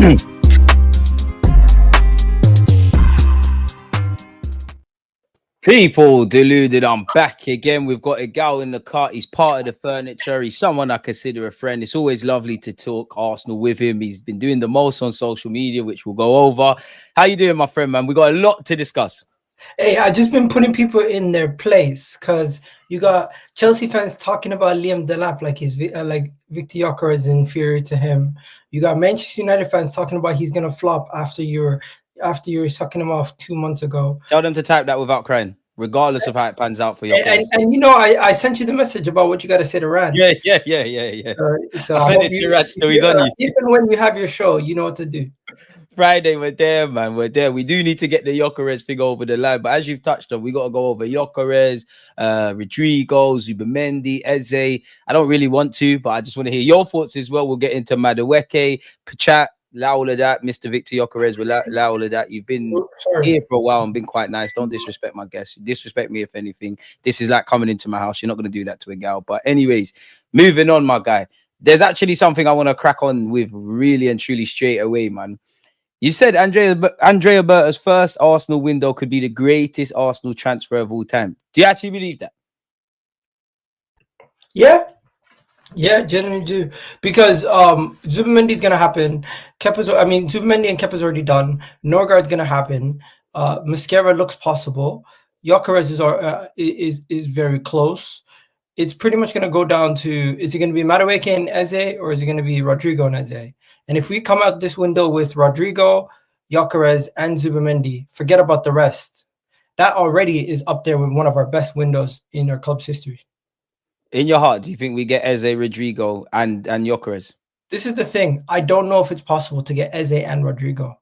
People, Deluded, I'm back again. We've got EGAL in the car. He's part of the furniture. He's someone I consider a friend. It's always lovely to talk Arsenal with him. He's been doing the most on social media, which we'll go over. How you doing, my friend, man? We got a lot to discuss. Hey, I've just been putting people in their place because you got Chelsea fans talking about Liam Delap like he's like Viktor Gyökeres is inferior to him. You got Manchester United fans talking about he's gonna flop after you were sucking him off 2 months ago. Tell them to type that without crying, regardless of how it pans out for your and you know, I sent you the message about what you got to say to Rand. Yeah. So I sent it to Rand, so he's on you. Even when you have your show, you know what to do. Friday, we're there, man. We're there. We do need to get the Gyökeres thing over the line, but as you've touched on, we got to go over Gyökeres, Rodrigo, Zubimendi, Eze. I don't really want to, but I just want to hear your thoughts as well. We'll get into Madueke, Pachat, Lauladat, Mr. Viktor Gyökeres, Lauladat. You've been here for a while and been quite nice. Don't disrespect my guests. Disrespect me, if anything. This is like coming into my house. You're not going to do that to a gal. But anyways, moving on, my guy. There's actually something I want to crack on with really and truly straight away, man. You said Andrea Berta's first Arsenal window could be the greatest Arsenal transfer of all time. Do you actually believe that? Yeah, genuinely do. Because Zubimendi is gonna happen. Zubimendi and Kepa's already done. Norgard's gonna happen. Mascara looks possible. Gyökeres is very close. It's pretty much gonna go down to, is it gonna be Madueke and Eze, or is it gonna be Rodrigo and Eze? And if we come out this window with Rodrigo, Gyökeres, and Zubimendi, forget about the rest. That already is up there with one of our best windows in our club's history. In your heart, do you think we get Eze, Rodrigo, and Gyökeres? This is the thing. I don't know if it's possible to get Eze and Rodrigo.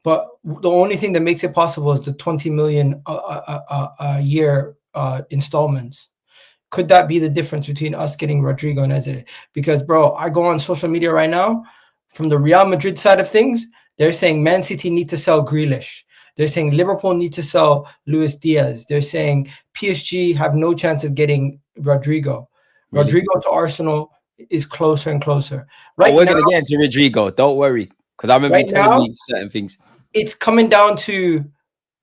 But the only thing that makes it possible is the 20 million a year installments. Could that be the difference between us getting Rodrigo and Eze? Because, bro, I go on social media right now. From the Real Madrid side of things, they're saying Man City need to sell Grealish. They're saying Liverpool need to sell Luis Diaz. They're saying PSG have no chance of getting Rodrigo. Really? Rodrigo to Arsenal is closer and closer. Right, we're going to get into Rodrigo. Don't worry, because I remember you telling me certain things. It's coming down to,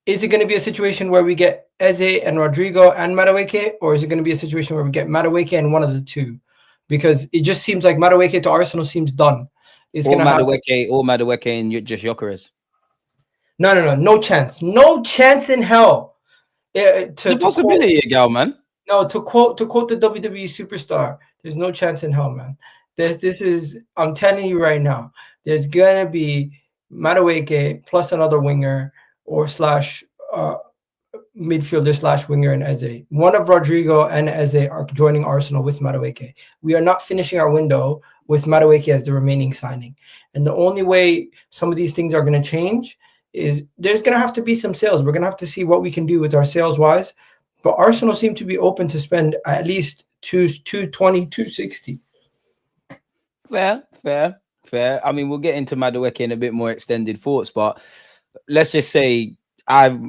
is it going to be a situation where we get Eze and Rodrigo and Madueke, or is it going to be a situation where we get Madueke and one of the two? Because it just seems like Madueke to Arsenal seems done. It's or Madueke and just Gyökeres. No chance. No chance in hell. The possibility, EGAL, man. No, to quote the WWE superstar, there's no chance in hell, man. I'm telling you right now, there's gonna be Madueke plus another winger or slash midfielder slash winger and Eze. One of Rodrigo and Eze are joining Arsenal with Madueke. We are not finishing our window with Madueke as the remaining signing. And the only way some of these things are going to change is there's going to have to be some sales. We're going to have to see what we can do with our sales-wise. But Arsenal seem to be open to spend at least 220, 260. Fair. I mean, we'll get into Madueke in a bit more extended thoughts, but let's just say I've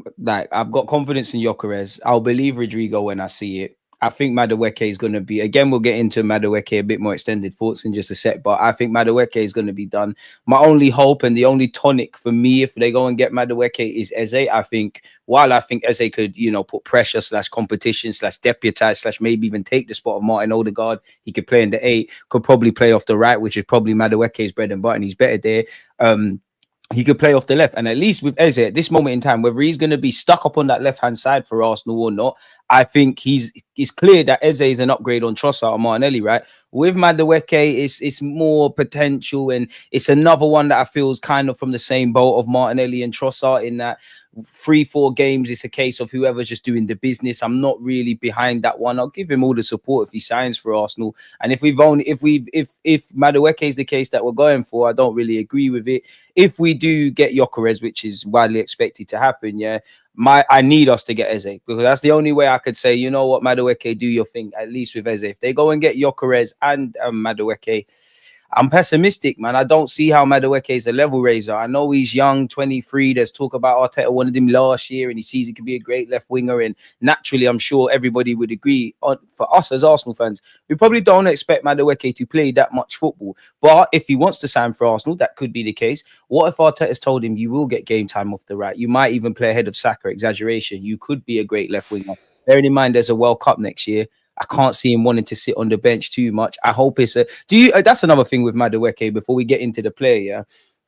got confidence in Gyökeres. I'll believe Rodrigo when I see it. I think Madueke is going to be, again, we'll get into Madueke a bit more extended thoughts in just a sec, but I think Madueke is going to be done. My only hope and the only tonic for me, if they go and get Madueke, is Eze. I think, while I think Eze could, put pressure / competition / deputize / maybe even take the spot of Martin Odegaard, he could play in the 8, could probably play off the right, which is probably Madueke's bread and butter, and he's better there. He could play off the left. And at least with Eze at this moment in time, whether he's going to be stuck up on that left-hand side for Arsenal or not, I think it's clear that Eze is an upgrade on Trossard or Martinelli, right? With Madueke, it's more potential, and it's another one that I feel is kind of from the same boat of Martinelli and Trossard in that 3-4 games, it's a case of whoever's just doing the business. I'm not really behind that one. I'll give him all the support if he signs for Arsenal. And if Madueke is the case that we're going for, I don't really agree with it. If we do get Gyökeres, which is widely expected to happen, I need us to get Eze, because that's the only way I could say, you know what, Madueke, do your thing, at least with Eze. If they go and get Gyökeres and Madueke, I'm pessimistic, man. I don't see how Madueke is a level raiser. I know he's young, 23. There's talk about Arteta wanted him last year, and he sees he could be a great left winger. And naturally, I'm sure everybody would agree. For us as Arsenal fans, we probably don't expect Madueke to play that much football. But if he wants to sign for Arsenal, that could be the case. What if Arteta's told him you will get game time off the right? You might even play ahead of Saka. Exaggeration. You could be a great left winger. Bearing in mind there's a World Cup next year. I can't see him wanting to sit on the bench too much. I hope it's a... that's another thing with Madueke before we get into the play, yeah?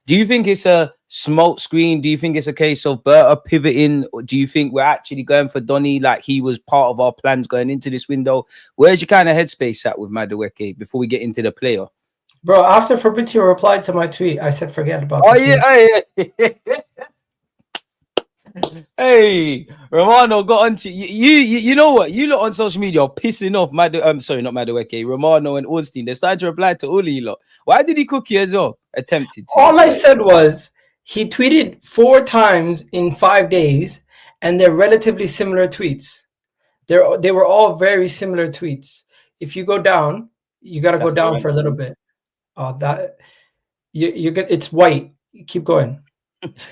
Do you think it's a smoke screen? Do you think it's a case of Berta pivoting? Or do you think we're actually going for Donny like he was part of our plans going into this window? Where's your kind of headspace at with Madueke before we get into the player? Bro, after Fabrizio replied to my tweet, I said forget about it. Hey, Romano got onto you know what? You lot on social media are pissing off not Madueke, Romano and Ornstein. They're starting to reply to all of you lot. Why did he cook you as well? Attempted to. All I said was he tweeted 4 times in 5 days, and they're relatively similar tweets. They were all very similar tweets. If you go down, you gotta go down for a little bit. That you get it's white. Keep going.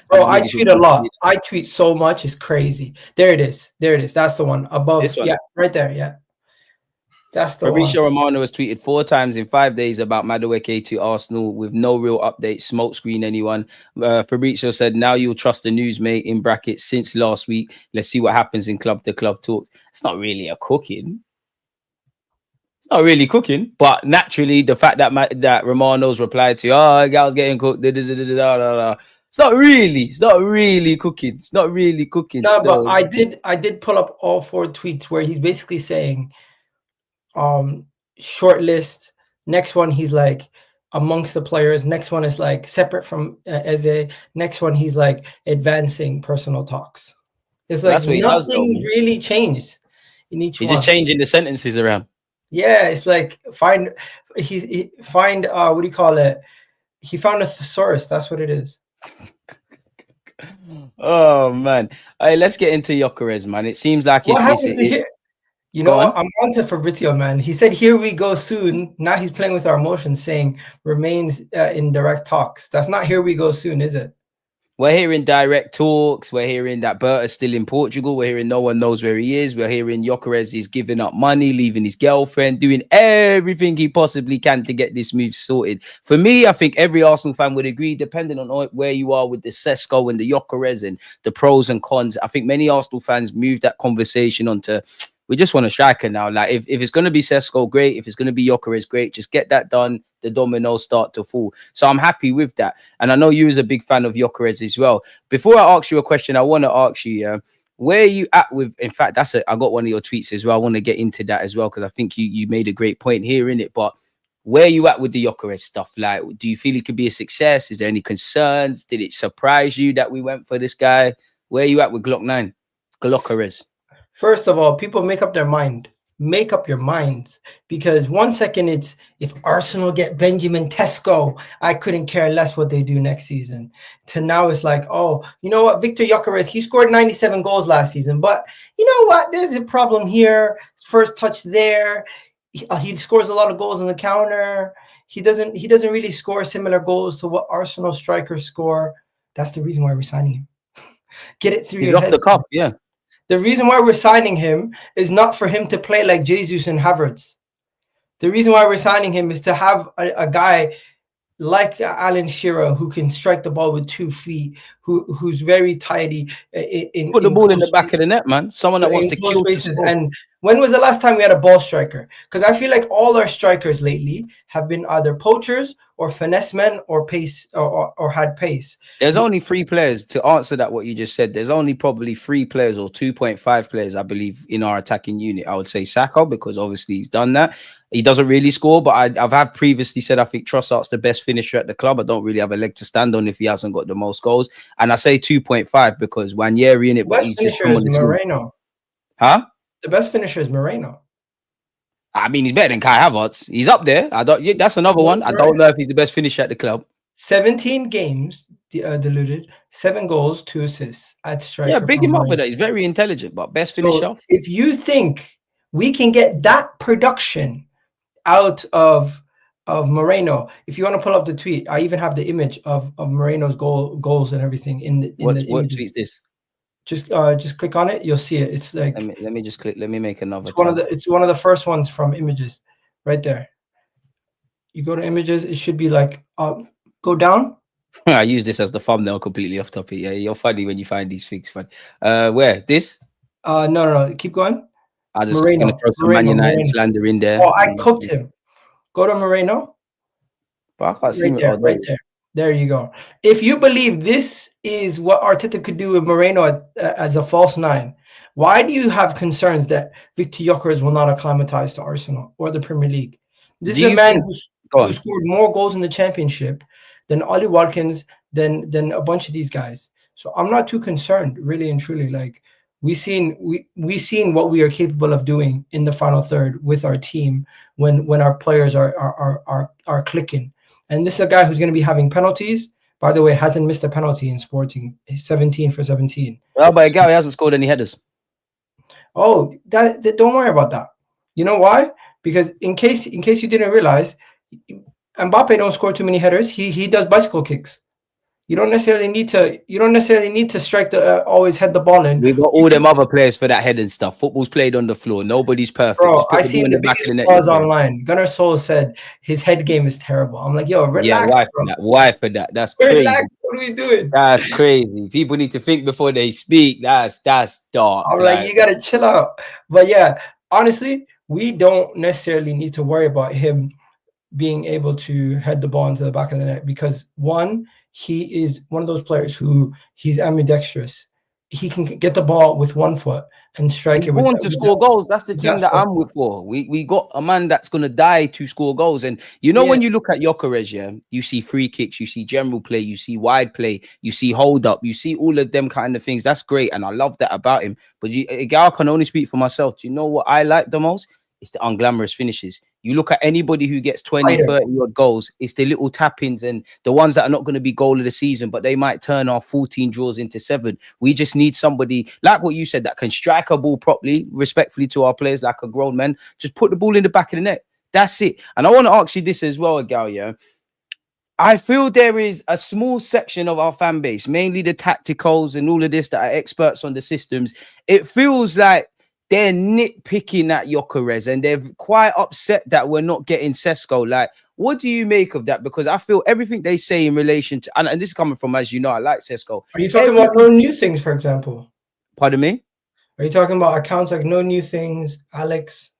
Bro, I tweet a lot. I tweet so much, it's crazy. There it is. That's the one above. This one. Yeah, right there. Yeah. That's the Fabrizio one. Romano has tweeted 4 times in 5 days about Madueke to Arsenal with no real update, smokescreen anyone. Fabrizio said, now you'll trust the news, mate, in brackets, since last week. Let's see what happens in club-to-club talks. It's not really a cooking. Not really cooking, but naturally, the fact that Romano's replied to, gals getting cooked, it's not really cooking. It's not really cooking. No, but I did pull up all 4 tweets where he's basically saying, short list. Next one, he's like amongst the players. Next one is like separate from Eze. Next one, he's like advancing personal talks. It's like nothing really changed in each one. He's just changing the sentences around. Yeah, it's like find what do you call it? He found a thesaurus. That's what it is. Oh man. All right, let's get into Gyökeres, man. It seems like you know what? I'm on to Fabrizio, man. He said, here we go soon. Now he's playing with our emotions, saying remains in direct talks. That's not here we go soon, is it? We're hearing direct talks. We're hearing that Berta's still in Portugal. We're hearing no one knows where he is. We're hearing Gyökeres is giving up money, leaving his girlfriend, doing everything he possibly can to get this move sorted. For me, I think every Arsenal fan would agree, depending on where you are with the Sesko and the Gyökeres and the pros and cons. I think many Arsenal fans move that conversation onto, we just want a striker now. Like, if it's going to be Sesko, great. If it's going to be Gyökeres, great. Just get that done. The dominoes start to fall. So I'm happy with that. And I know you as a big fan of Gyökeres as well. Before I ask you a question, I want to ask you, where are you at with, in fact, I got one of your tweets as well. I want to get into that as well, because I think you made a great point here in it. But where are you at with the Gyökeres stuff? Like, do you feel it could be a success? Is there any concerns? Did it surprise you that we went for this guy? Where are you at with Gyökeres? First of all, people make up their mind. Make up your minds, because 1 second it's, if Arsenal get Benjamin Sesko, I couldn't care less what they do next season. To now it's like, oh, you know what, Viktor Gyökeres, he scored 97 goals last season, but you know what, there's a problem here. First touch there, he scores a lot of goals on the counter. He doesn't really score similar goals to what Arsenal strikers score. That's the reason why we're signing him. Get it through your head. He's off the cup, yeah. The reason why we're signing him is not for him to play like Jesus and Havertz. The reason why we're signing him is to have a guy like Alan Shearer who can strike the ball with 2 feet, who's very tidy. Put the ball in the back of the net, man. Someone that wants to kill spaces. And when was the last time we had a ball striker? Because I feel like all our strikers lately have been either poachers or finesse men or pace or had pace. There's only 3 players to answer that, what you just said. There's only probably 3 players or 2.5 players, I believe, in our attacking unit. I would say Saka, because obviously he's done that. He doesn't really score, but I've had previously said I think Trossard's the best finisher at the club. I don't really have a leg to stand on if he hasn't got the most goals. And I say 2.5 because Wanyeri in it, but he's just come on the Moreno. Huh? The best finisher is Moreno. I mean, he's better than Kai Havertz. He's up there. That's another one. I don't know if he's the best finisher at the club. 17 games, Deluded, 7 goals, 2 assists at striker. Yeah, big him up for that. He's very intelligent, but best finisher. So if you think we can get that production out of Moreno. If you want to pull up the tweet, I even have the image of Moreno's goals and everything in the What images. tweet's this? Just click on it. You'll see it. It's like Let me just click. Let me make another. It's one of the first ones from images, right there. You go to images. It should be like go down. I use this as the thumbnail, completely off topic. Yeah, you're funny when you find these things. Fun. Where this? No. Keep going. I'm just gonna throw some Man United slander in there. Oh, I cooked him. Go to Moreno. But I can't see right there. There you go. If you believe this is what Arteta could do with Moreno as a false nine, why do you have concerns that Viktor Gyökeres will not acclimatize to Arsenal or the Premier League? This is a man who scored more goals in the Championship than Ollie Watkins, than a bunch of these guys. So I'm not too concerned, really and truly. Like we seen what we are capable of doing in the final third with our team when our players are clicking. And this is a guy who's going to be having penalties. By the way, hasn't missed a penalty in Sporting. He's 17 for 17. Oh, but Gary hasn't scored any headers. Oh, that don't worry about that. You know why? Because in case you didn't realize, Mbappe don't score too many headers. He does bicycle kicks. You don't necessarily need to strike the always head the ball in. We've got all them other players for that head and stuff. Football's played on the floor. Nobody's perfect. Bro, I seen the biggest flaws online. Gunnar Soul said his head game is terrible. I'm like, yo, relax, yeah, why for that? That's crazy. Relax. What are we doing? That's crazy. People need to think before they speak. That's dark. I'm like, you gotta chill out. But yeah, honestly, we don't necessarily need to worry about him being able to head the ball into the back of the net because one, he is one of those players who he's ambidextrous. He can get the ball with one foot and strike it. Want to score goals. That's the team that I'm with for. We got a man that's gonna die to score goals. And you know, when you look at Gyökeres, yeah, you see free kicks, you see general play, you see wide play, you see hold up, you see all of them kind of things. That's great, and I love that about him. But I can only speak for myself. Do you know what I like the most? It's the unglamorous finishes. You look at anybody who gets 20, 30 odd goals, it's the little tap-ins and the ones that are not going to be goal of the season, but they might turn our 14 draws into 7. We just need somebody, like what you said, that can strike a ball properly, respectfully to our players, like a grown man. Just put the ball in the back of the net. That's it. And I want to ask you this as well, Gal, yeah? I feel there is a small section of our fan base, mainly the tacticals and all of this that are experts on the systems. It feels like they're nitpicking at Gyökeres and they're quite upset that we're not getting Sesko. Like, what do you make of that? Because I feel everything they say in relation to, and this is coming from, as you know, I like Sesko. Are you talking about No New Things, for example? Pardon me? Are you talking about accounts like No New Things, Alex?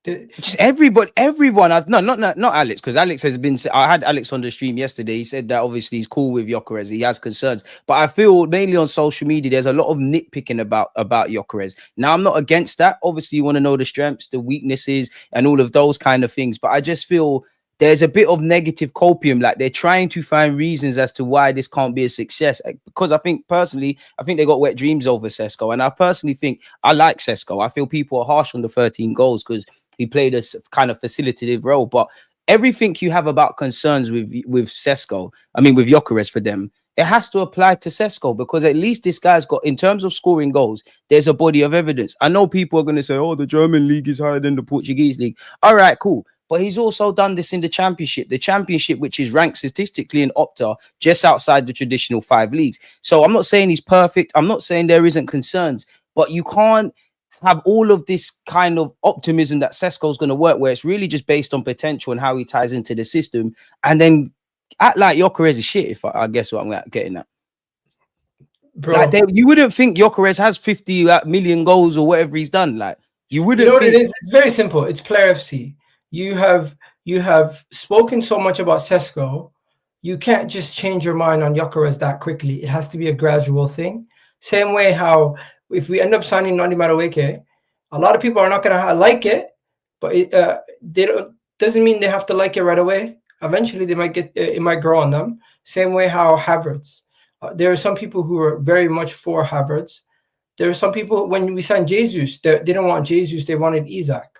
Just everyone. Not Alex, because Alex has been. I had Alex on the stream yesterday. He said that obviously he's cool with Gyökeres. He has concerns, but I feel mainly on social media there's a lot of nitpicking about Gyökeres. Now I'm not against that. Obviously, you want to know the strengths, the weaknesses, and all of those kind of things. But I just feel there's a bit of negative copium. Like they're trying to find reasons as to why this can't be a success. Because I think they got wet dreams over Sesko, and I personally think I like Sesko. I feel people are harsh on the 13 goals because he played a kind of facilitative role, but everything you have about concerns with Sesko, with Gyökeres for them, it has to apply to Sesko because at least this guy's got, in terms of scoring goals, there's a body of evidence. I know people are going to say, oh, the German league is higher than the Portuguese league. All right, cool. But he's also done this in the championship, which is ranked statistically in Opta just outside the traditional 5 leagues. So I'm not saying he's perfect. I'm not saying there isn't concerns, but you can't have all of this kind of optimism that Sesko is going to work, where it's really just based on potential and how he ties into the system, and then act like Gyökeres is shit. If I guess what I'm getting at, bro, like you wouldn't think Gyökeres has 50 million goals or whatever he's done. Like you wouldn't. You know what it is? It's very simple. It's player FC. You have spoken so much about Sesko. You can't just change your mind on Gyökeres that quickly. It has to be a gradual thing. Same way how, if we end up signing Noni Madueke, a lot of people are not going to like it, but doesn't mean they have to like it right away. Eventually, they might it might grow on them. Same way how Havertz. There are some people who are very much for Havertz. There are some people, when we signed Jesus, they didn't want Jesus, they wanted Isaac.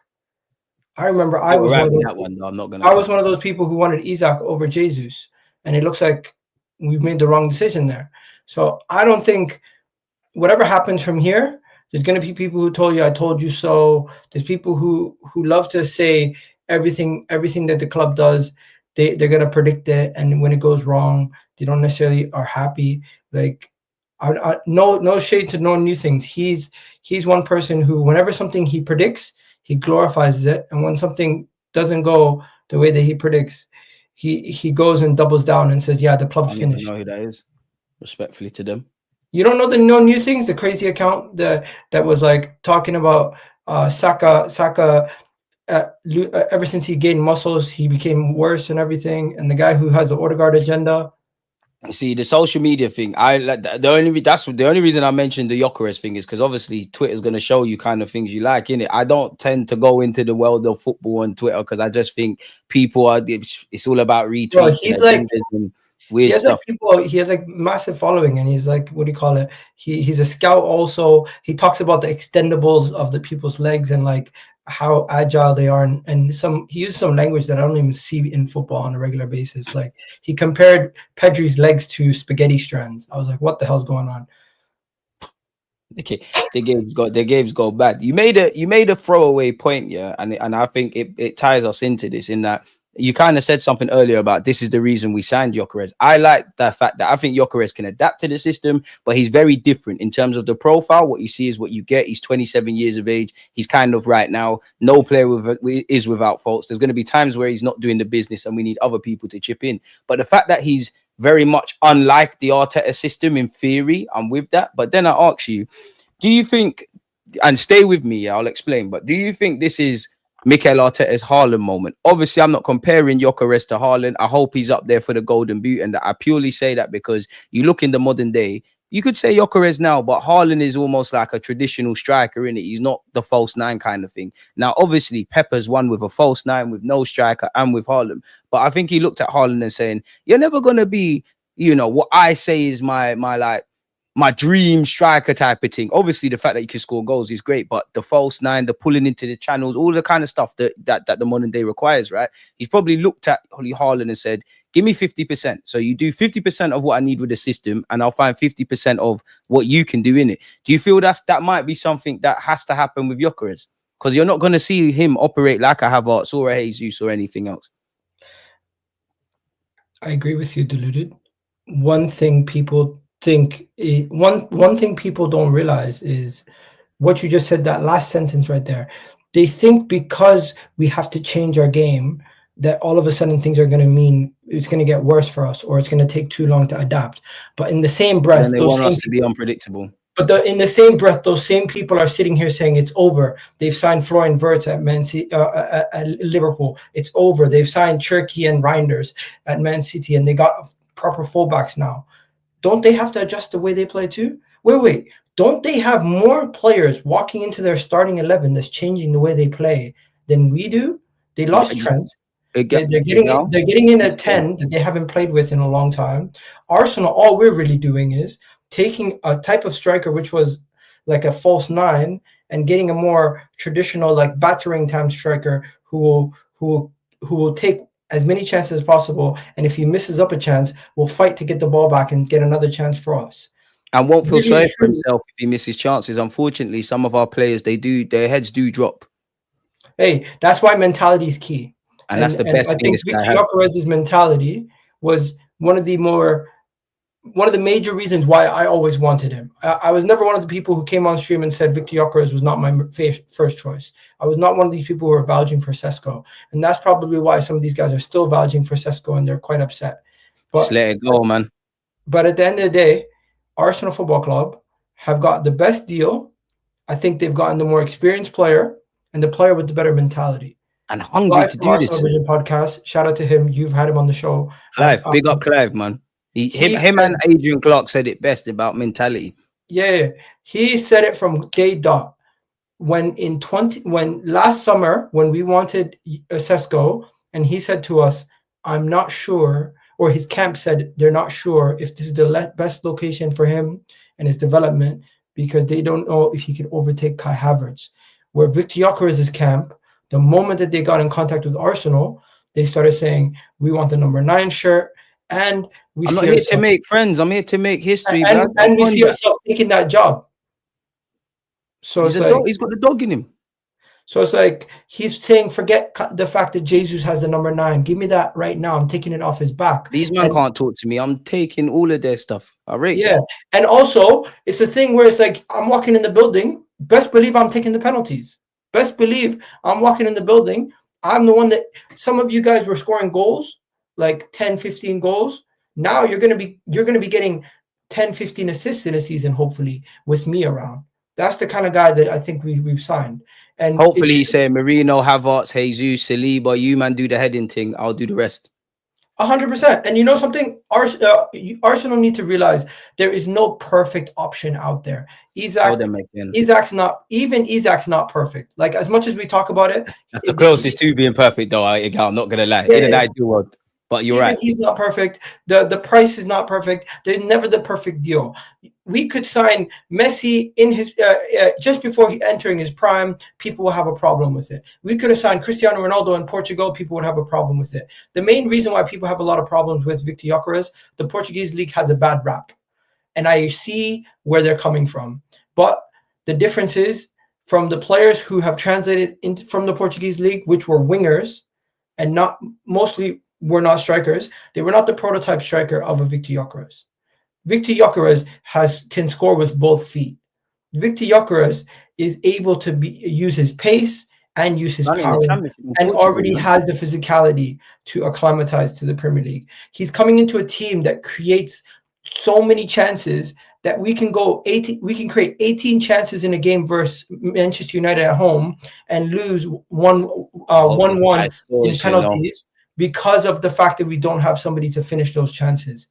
I remember I was one of those people who wanted Isaac over Jesus, and it looks like we've made the wrong decision there. So I don't think whatever happens from here, there's going to be people who told you, I told you so. There's people who love to say everything that the club does. they're gonna predict it, and when it goes wrong, they don't necessarily are happy. Like, no shade to no new things. He's one person who, whenever something he predicts, he glorifies it, and when something doesn't go the way that he predicts, he goes and doubles down and says, "Yeah, the club's I don't even finished." know who that is. Respectfully to them. You don't know the no new things, the crazy account that was like talking about Saka. Ever since he gained muscles, he became worse and everything. And the guy who has the Odegaard agenda. See, the social media thing, that's the only reason I mentioned the Gyökeres thing is because obviously Twitter's going to show you kind of things you like, innit? I don't tend to go into the world of football on Twitter because I just think people it's all about retweets. Bro, he's like, and weird stuff. He has like massive following, and he's like, what do you call it? He's a scout also. He talks about the extendables of the people's legs and like how agile they are, and he used some language that I don't even see in football on a regular basis. Like, he compared Pedri's legs to spaghetti strands. I was like, what the hell's going on? Okay, the games go bad. You made a throwaway point, yeah, and I think it ties us into this in that you kind of said something earlier about this is the reason we signed Gyökeres. I like the fact that I think Gyökeres can adapt to the system, but he's very different in terms of the profile. What you see is what you get. He's 27 years of age. He's kind of right now, no player is without faults. There's going to be times where he's not doing the business and we need other people to chip in. But the fact that he's very much unlike the Arteta system in theory, I'm with that. But then I ask you, do you think, and stay with me, I'll explain, but do you think this is Mikel Arteta's Haaland moment? Obviously, I'm not comparing Gyökeres to Haaland. I hope he's up there for the Golden Boot, and I purely say that because you look in the modern day, you could say Gyökeres now, but Haaland is almost like a traditional striker, innit? He's not the false nine kind of thing. Now, obviously, Pepper's won with a false nine, with no striker, and with Haaland. But I think he looked at Haaland and saying, "You're never gonna be, what I say is my dream striker type of thing." Obviously, the fact that you can score goals is great, but the false nine, the pulling into the channels, all the kind of stuff that the modern day requires, right? He's probably looked at Haaland and said, "Give me 50%. So you do 50% of what I need with the system, and I'll find 50% of what you can do in it." Do you feel that might be something that has to happen with Gyökeres? Because you're not going to see him operate like a Havertz or a Jesus or anything else. I agree with you, Deluded. One thing people don't realize is what you just said, that last sentence right there. They think because we have to change our game that all of a sudden things are going to mean it's going to get worse for us, or it's going to take too long to adapt. But in the same breath, and they want us to be unpredictable. But in the same breath, those same people are sitting here saying it's over. They've signed Florian Wirtz at Man City, at Liverpool. It's over. They've signed Cherki and Reinders at Man City, and they got proper fullbacks now. Don't they have to adjust the way they play too? Wait. Don't they have more players walking into their starting 11 that's changing the way they play than we do? They lost Trent. They're getting in a 10 that they haven't played with in a long time. Arsenal, all we're really doing is taking a type of striker which was like a false nine and getting a more traditional, like battering time striker who will take as many chances as possible, and if he misses up a chance, will fight to get the ball back and get another chance for us. And won't feel sorry for himself if he misses chances. Unfortunately, some of our players, their heads do drop. Hey, that's why mentality is key. And that's the best thing. I think Viktor Gyokeres' mentality was one of the major reasons why I always wanted him. I was never one of the people who came on stream and said Viktor Gyökeres was not my first choice. I was not one of these people who were vouching for Sesko. And that's probably why some of these guys are still vouching for Sesko and they're quite upset. But just let it go, man. But at the end of the day, Arsenal Football Club have got the best deal. I think they've gotten the more experienced player and the player with the better mentality. And hungry to do this. Vision podcast. Shout out to him. You've had him on the show. Clive, big up Clive, man. Him and Adrian Clark said it best about mentality. Yeah, he said it from day dot. When last summer when we wanted Sesko, and he said to us, "I'm not sure," or his camp said they're not sure if this is the best location for him and his development because they don't know if he can overtake Kai Havertz. Where Viktor Gyökeres' camp, the moment that they got in contact with Arsenal, they started saying, "We want the number 9 shirt." And I'm not here to make friends. I'm here to make history. And we see ourselves taking that job. So he's got the dog in him. So it's like he's saying, forget the fact that Jesus has the number 9. Give me that right now. I'm taking it off his back. These men can't talk to me. I'm taking all of their stuff. I rate Yeah. them. And also, it's a thing where it's like, I'm walking in the building. Best believe I'm taking the penalties. Best believe I'm walking in the building. I'm the one that some of you guys were scoring goals, like 10, 15 goals. Now you're gonna be getting 10, 15 assists in a season, hopefully, with me around. That's the kind of guy that I think we've signed. And Hopefully he's saying Marino, Havertz, Jesus, Saliba, you man do the heading thing. I'll do the rest. 100%. And you know something? Arsenal need to realize there is no perfect option out there. Isak's not perfect. Like, as much as we talk about it, that's the closest to being perfect, though. I'm not gonna lie. In an ideal world, but you're right. He's not perfect. The price is not perfect. There's never the perfect deal. We could sign Messi in his just before he entering his prime. People will have a problem with it. We could have signed Cristiano Ronaldo in Portugal. People would have a problem with it. The main reason why people have a lot of problems with Viktor Gyökeres, the Portuguese league has a bad rap, and I see where they're coming from. But the difference is, from the players who have translated from the Portuguese league, which were wingers, and not mostly were not strikers. They were not the prototype striker of a Viktor Gyökeres. Viktor Gyökeres can score with both feet. Viktor Gyökeres is able to use his pace and use his power, and already has the physicality to acclimatize to the Premier League. He's coming into a team that creates so many chances that we can create 18 chances in a game versus Manchester United at home and lose 1-1 in penalties because of the fact that we don't have somebody to finish those chances.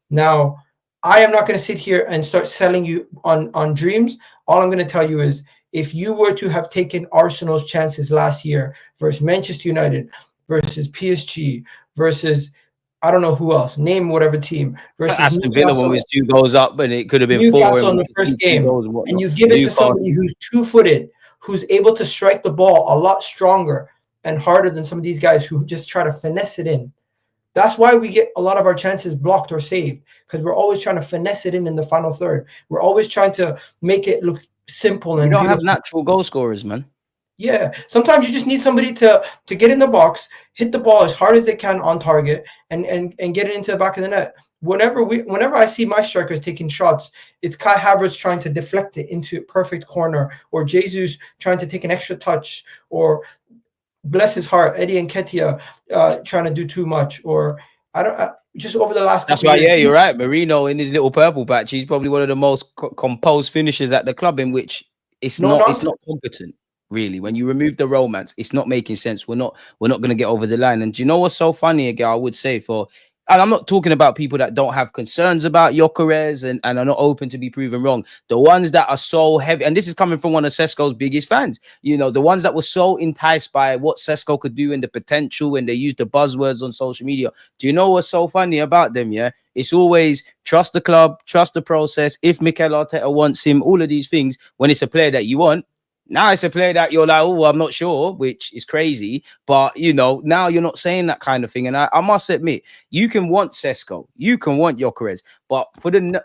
Now, I am not going to sit here and start selling you on dreams. All I'm going to tell you is, if you were to have taken Arsenal's chances last year versus Manchester United, versus PSG, versus I don't know who else, name whatever team, versus Aston Villa when it was 2 goals up, and it could have been Newcastle in the first game, and you give it to somebody who's 2-footed, who's able to strike the ball a lot stronger and harder than some of these guys who just try to finesse it in. That's why we get a lot of our chances blocked or saved, because we're always trying to finesse it in the final third. We're always trying to make it look simple. And you don't have natural goal scorers, man. Yeah, sometimes you just need somebody to get in the box, hit the ball as hard as they can on target, and get it into the back of the net. Whenever I see my strikers taking shots, it's Kai Havertz trying to deflect it into a perfect corner, or Jesus trying to take an extra touch, or bless his heart, Eddie Nketiah trying to do too much, or just over the last. That's why, yeah, you're right. Marino in his little purple patch, he's probably one of the most composed finishers at the club, in which it's not competent. Really, when you remove the romance, it's not making sense. We're not going to get over the line. And do you know what's so funny, again? I would say and I'm not talking about people that don't have concerns about Gyökeres and are not open to be proven wrong. The ones that are so heavy, and this is coming from one of Sesko's biggest fans, the ones that were so enticed by what Sesko could do and the potential, and they use the buzzwords on social media. Do you know what's so funny about them? Yeah, it's always trust the club, trust the process. If Mikel Arteta wants him, all of these things, when it's a player that you want. Now it's a player that you're like, oh, I'm not sure, which is crazy. But, now you're not saying that kind of thing. And I must admit, you can want Sesko, you can want Gyökeres. But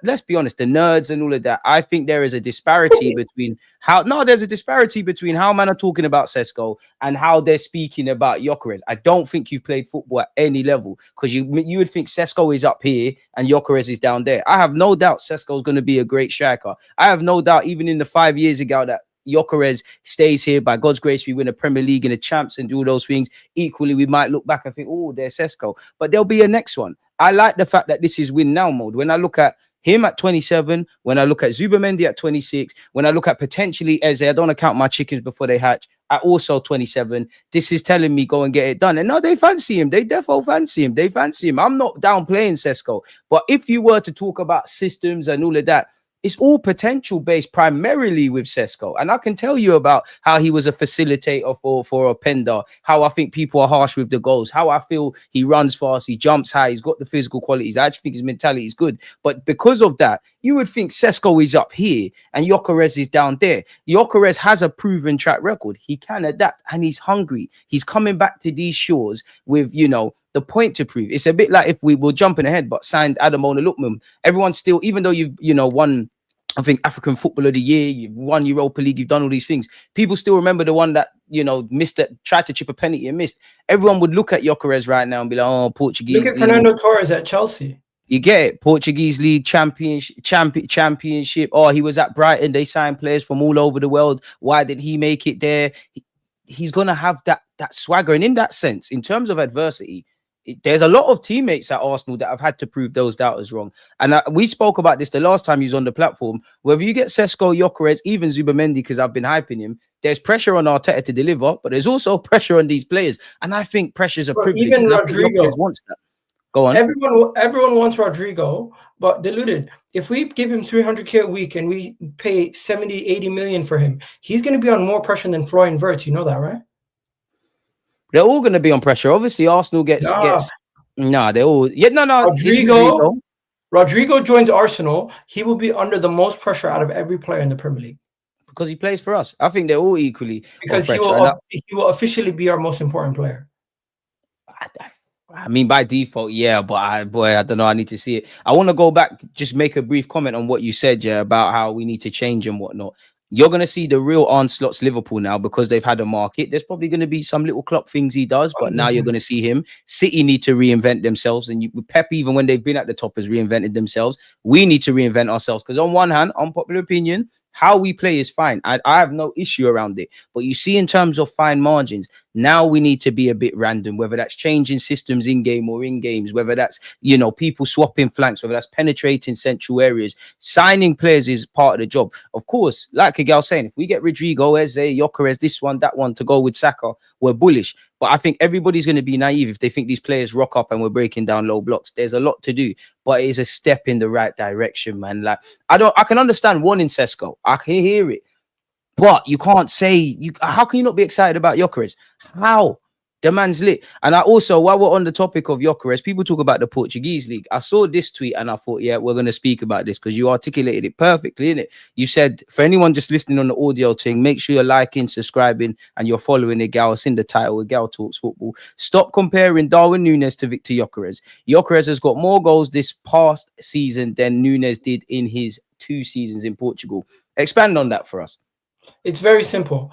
let's be honest, the nerds and all of that, I think there is a disparity between how man are talking about Sesko and how they're speaking about Gyökeres. I don't think you've played football at any level, because you would think Sesko is up here and Gyökeres is down there. I have no doubt Sesko is going to be a great striker. I have no doubt, even in the 5 years ago, that Gyökeres stays here. By God's grace, we win a Premier League and a champs and do all those things. Equally, we might look back and think, oh, there's Sesko. But there'll be a next one. I like the fact that this is win now mode. When I look at him at 27, when I look at Zubamendi at 26, when I look at potentially Eze, I don't want to count my chickens before they hatch, at also 27, this is telling me go and get it done. And no, they fancy him. They defo fancy him. They fancy him. I'm not downplaying Sesko. But if you were to talk about systems and all of that, it's all potential based primarily with Sesko. And I can tell you about how he was a facilitator for Openda, how I think people are harsh with the goals, how I feel he runs fast, he jumps high, he's got the physical qualities. I actually think his mentality is good. But because of that, you would think Sesko is up here and Gyökeres is down there. Gyökeres has a proven track record. He can adapt and he's hungry. He's coming back to these shores with, the point to prove. It's a bit like if we were jumping ahead, but signed Adam Lukman. Everyone's still, even though you've, won I think African Football of the Year, you've won Europa League, you've done all these things. People still remember the one that, you know, missed it, tried to chip a penalty and missed. Everyone would look at Gyökeres right now and be like, oh, Look Portuguese at league. Fernando Torres at Chelsea. You get it. Portuguese league championship. Oh, he was at Brighton. They signed players from all over the world. Why did he make it there? He's going to have that swagger. And in that sense, in terms of adversity, there's a lot of teammates at Arsenal that have had to prove those doubters wrong. And we spoke about this the last time he was on the platform. Whether you get Sesko, Gyökeres, even Zubamendi, because I've been hyping him, there's pressure on Arteta to deliver, but there's also pressure on these players. And I think pressure's a privilege. Even and Rodrigo wants that. Go on. Everyone wants Rodrigo, but Deluded. If we give him 300K a week and we pay 70, 80 million for him, he's going to be on more pressure than Florian Wirtz. You know that, right? They're all going to be on pressure. Obviously, Arsenal gets. They're all. Yeah, no. Rodrigo joins Arsenal. He will be under the most pressure out of every player in the Premier League because he plays for us. I think they're all equally because he will officially be our most important player. I mean, by default, yeah, but I don't know. I need to see it. I want to go back, just make a brief comment on what you said, yeah, about how we need to change and whatnot. You're going to see the real onslaughts Liverpool now because they've had a market. There's probably going to be some little Klopp things he does, but now you're going to see him. City need to reinvent themselves. And Pep, even when they've been at the top, has reinvented themselves. We need to reinvent ourselves because on one hand, unpopular opinion, how we play is fine. I have no issue around it. But you see, in terms of fine margins, now we need to be a bit random, whether that's changing systems in-game or in-games, whether that's, you know, people swapping flanks, whether that's penetrating central areas. Signing players is part of the job. Of course, like EGAL saying, if we get Rodrigo, Eze, Gyökeres, this one, that one to go with Saka, we're bullish. But I think everybody's going to be naive if they think these players rock up and we're breaking down low blocks. There's a lot to do, but it is a step in the right direction, man. Like, I can understand wanting Sesko. I can hear it. But you can't say, how can you not be excited about Gyökeres? How? The man's lit. And I also, while we're on the topic of Gyökeres, people talk about the Portuguese league. I saw this tweet and I thought, yeah, we're going to speak about this because you articulated it perfectly, innit? You said, for anyone just listening on the audio thing, make sure you're liking, subscribing, and you're following EGAL. It's in the title, EGAL Talks Football. Stop comparing Darwin Núñez to Viktor Gyökeres. Gyökeres has got more goals this past season than Núñez did in his 2 seasons in Portugal. Expand on that for us. It's very simple.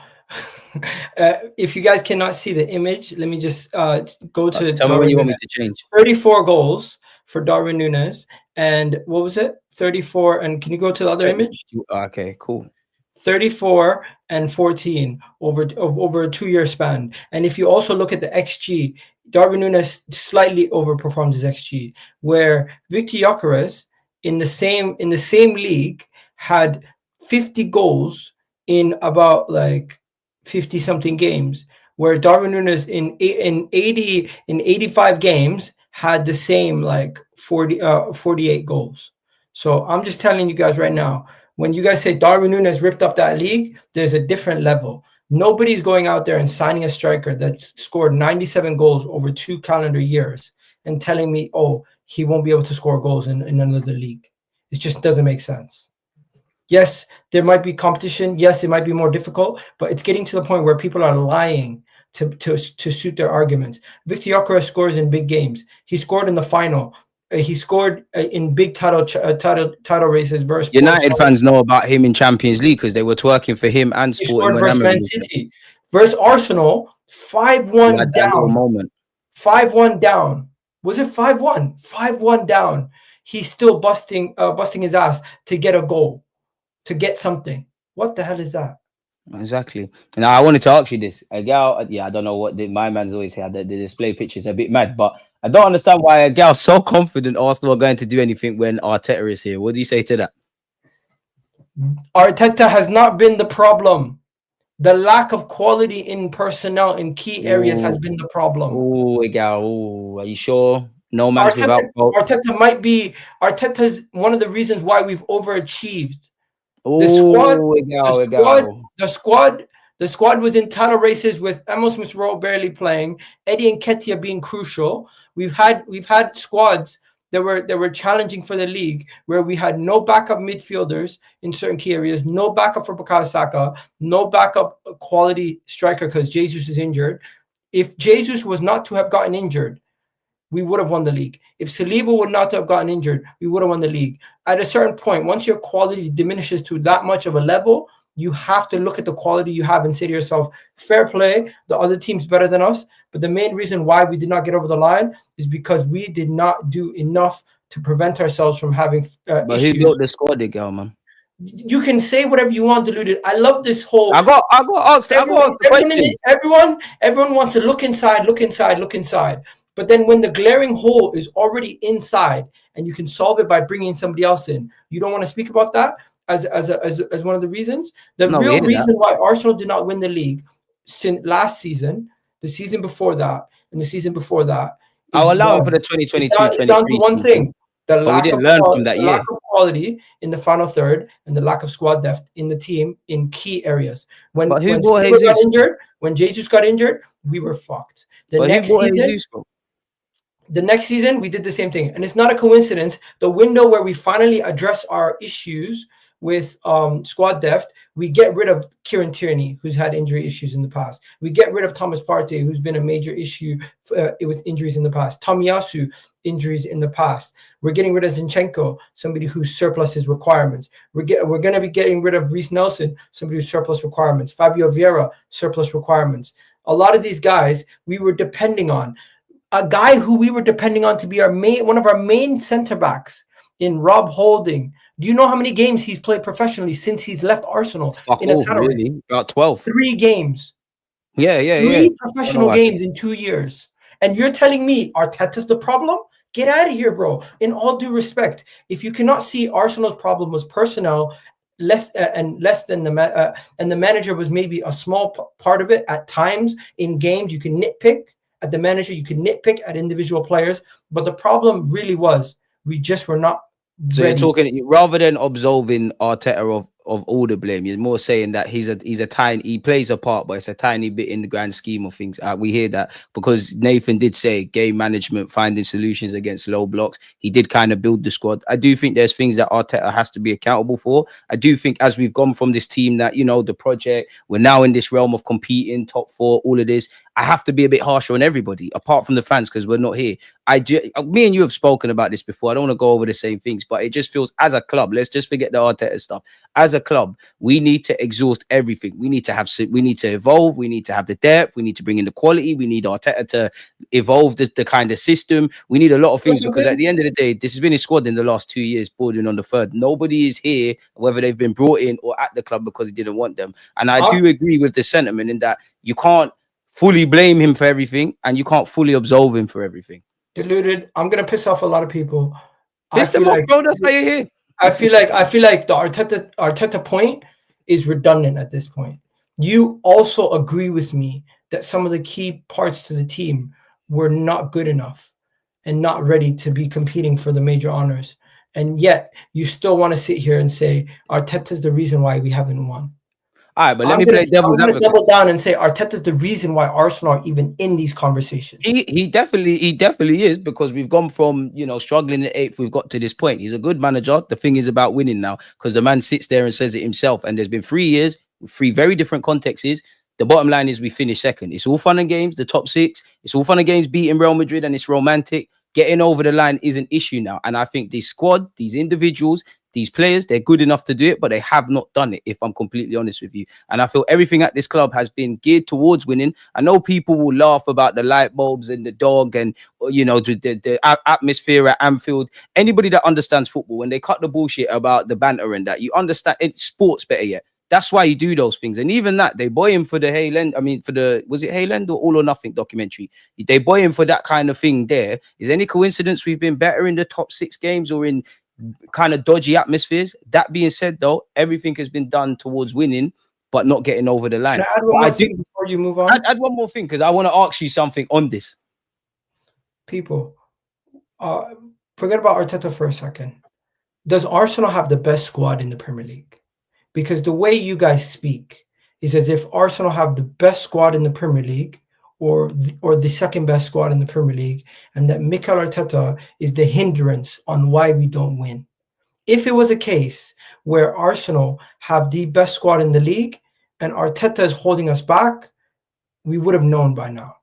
If you guys cannot see the image, let me just go to tell me what you want me to change. 34 goals for Darwin Núñez, and what was it? 34. And can you go to the other image? Okay, cool. 34 and 14 over a 2-year span. And if you also look at the XG, Darwin Núñez slightly overperformed his XG, where Viktor Gyökeres in the same league had 50 goals in about like 50 something games, where Darwin Núñez in 85 games had the same like 48 goals. So I'm just telling you guys right now, when you guys say Darwin Núñez ripped up that league, there's a different level. Nobody's going out there and signing a striker that scored 97 goals over 2 calendar years and telling me, oh, he won't be able to score goals in another league. It just doesn't make sense. Yes, there might be competition. Yes, it might be more difficult, but it's getting to the point where people are lying to suit their arguments. Viktor Gyökeres scores in big games. He scored in the final. He scored in big title races versus United fans know about him in Champions League because they were twerking for him and Sporting versus Man City. Versus Arsenal, 5-1 down. 5-1 down. Was it 5-1? 5-1 down. He's still busting his ass to get a goal, to get something. What the hell is that? Exactly. Now I wanted to ask you this. EGAL, yeah, I don't know what my man's always had. The display pictures a bit mad, but I don't understand why EGAL's so confident Arsenal are going to do anything when Arteta is here. What do you say to that? Arteta has not been the problem. The lack of quality in personnel in key areas has been the problem. Oh, EGAL. Are you sure? No man's without fault. Arteta might be. Arteta's one of the reasons why we've overachieved. The squad was in title races with Emil Smith-Rowe barely playing, Eddie Nketiah being crucial. We've had squads that were challenging for the league where we had no backup midfielders in certain key areas, no backup for Bukayo Saka, no backup quality striker because Jesus is injured. If Jesus was not to have gotten injured, we would have won the league. If Saliba would not have gotten injured, we would have won the league. At a certain point, once your quality diminishes to that much of a level, you have to look at the quality you have and say to yourself, fair play, the other team's better than us. But the main reason why we did not get over the line is because we did not do enough to prevent ourselves from having But issues. who built the squad, girl, man? You can say whatever you want, Deluded. I love this whole. I got asked the question. Everyone wants to look inside. But then when the glaring hole is already inside, and you can solve it by bringing somebody else in, you don't want to speak about that as one of the reasons. The real reason why Arsenal did not win the league since last season, the season before that, and the season before that, I'll allow it for the 2022-23 down to one thing. The lack of quality in the final third and the lack of squad depth in the team in key areas. When Jesus got injured, we were fucked. The next season, we did the same thing. And it's not a coincidence. The window where we finally address our issues with squad depth, we get rid of Kieran Tierney, who's had injury issues in the past. We get rid of Thomas Partey, who's been a major issue with injuries in the past. Tomiyasu, injuries in the past. We're getting rid of Zinchenko, somebody who's surplus his requirements. We're going to be getting rid of Reece Nelson, somebody who's surplus requirements. Fabio Vieira, surplus requirements. A lot of these guys we were depending on. A guy who we were depending on to be one of our main center backs in Rob Holding. Do you know how many games he's played professionally since he's left Arsenal? Really? About 12. 3 games. Three professional games in 2 years. And you're telling me Arteta's the problem? Get out of here, bro. In all due respect, if you cannot see Arsenal's problem was personnel, less than the and the manager was maybe a small part of it at times in games, you can nitpick at the manager, you can nitpick at individual players, but the problem really was we just were not. So you're talking, rather than absolving Arteta of all the blame, you're more saying that he plays a part, but it's a tiny bit in the grand scheme of things. We hear that because Nathan did say game management, finding solutions against low blocks. He did kind of build the squad. I do think there's things that Arteta has to be accountable for. I do think as we've gone from this team that, the project, we're now in this realm of competing, top 4, all of this. I have to be a bit harsher on everybody, apart from the fans, because we're not here. Me and you have spoken about this before. I don't want to go over the same things, but it just feels as a club, let's just forget the Arteta stuff. As a club, we need to exhaust everything. We need to evolve. We need to have the depth. We need to bring in the quality. We need Arteta to evolve the kind of system. We need a lot of things because at the end of the day, this has been his squad in the last 2 years, bordering on the third. Nobody is here, whether they've been brought in or at the club because he didn't want them. And I do agree with the sentiment in that you can't fully blame him for everything and you can't fully absolve him for everything. Deluded. I'm gonna piss off a lot of people. That's why you're here. I feel like the Arteta point is redundant at this point. You also agree with me that some of the key parts to the team were not good enough and not ready to be competing for the major honors. And yet you still want to sit here and say Arteta's the reason why we haven't won. All right, but let me play devil's advocate. Double down and say Arteta's the reason why Arsenal are even in these conversations. He definitely is, because we've gone from struggling at 8th, we've got to this point. He's a good manager. The thing is about winning now, because the man sits there and says it himself. And there's been 3 years, 3 very different contexts. The bottom line is we finished second. It's all fun and games. The top 6. It's all fun and games beating Real Madrid, and it's romantic. Getting over the line is an issue now, and I think this squad, these individuals, these players, they're good enough to do it, but they have not done it, if I'm completely honest with you. And I feel everything at this club has been geared towards winning. I know people will laugh about the light bulbs and the dog and, the atmosphere at Anfield. Anybody that understands football, when they cut the bullshit about the banter and that, you understand it's sports better yet. That's why you do those things. And even that, they buy him for the was it Hayland or All or Nothing documentary? They buy him for that kind of thing there. Is any coincidence we've been better in the top 6 games or in kind of dodgy atmospheres? That being said, though, everything has been done towards winning, but not getting over the line. Can I add one more thing before you move on? Add one more thing, because I want to ask you something on this. People, forget about Arteta for a second. Does Arsenal have the best squad in the Premier League? Because the way you guys speak is as if Arsenal have the best squad in the Premier League or the second best squad in the Premier League, and that Mikel Arteta is the hindrance on why we don't win. If it was a case where Arsenal have the best squad in the league and Arteta is holding us back, we would have known by now.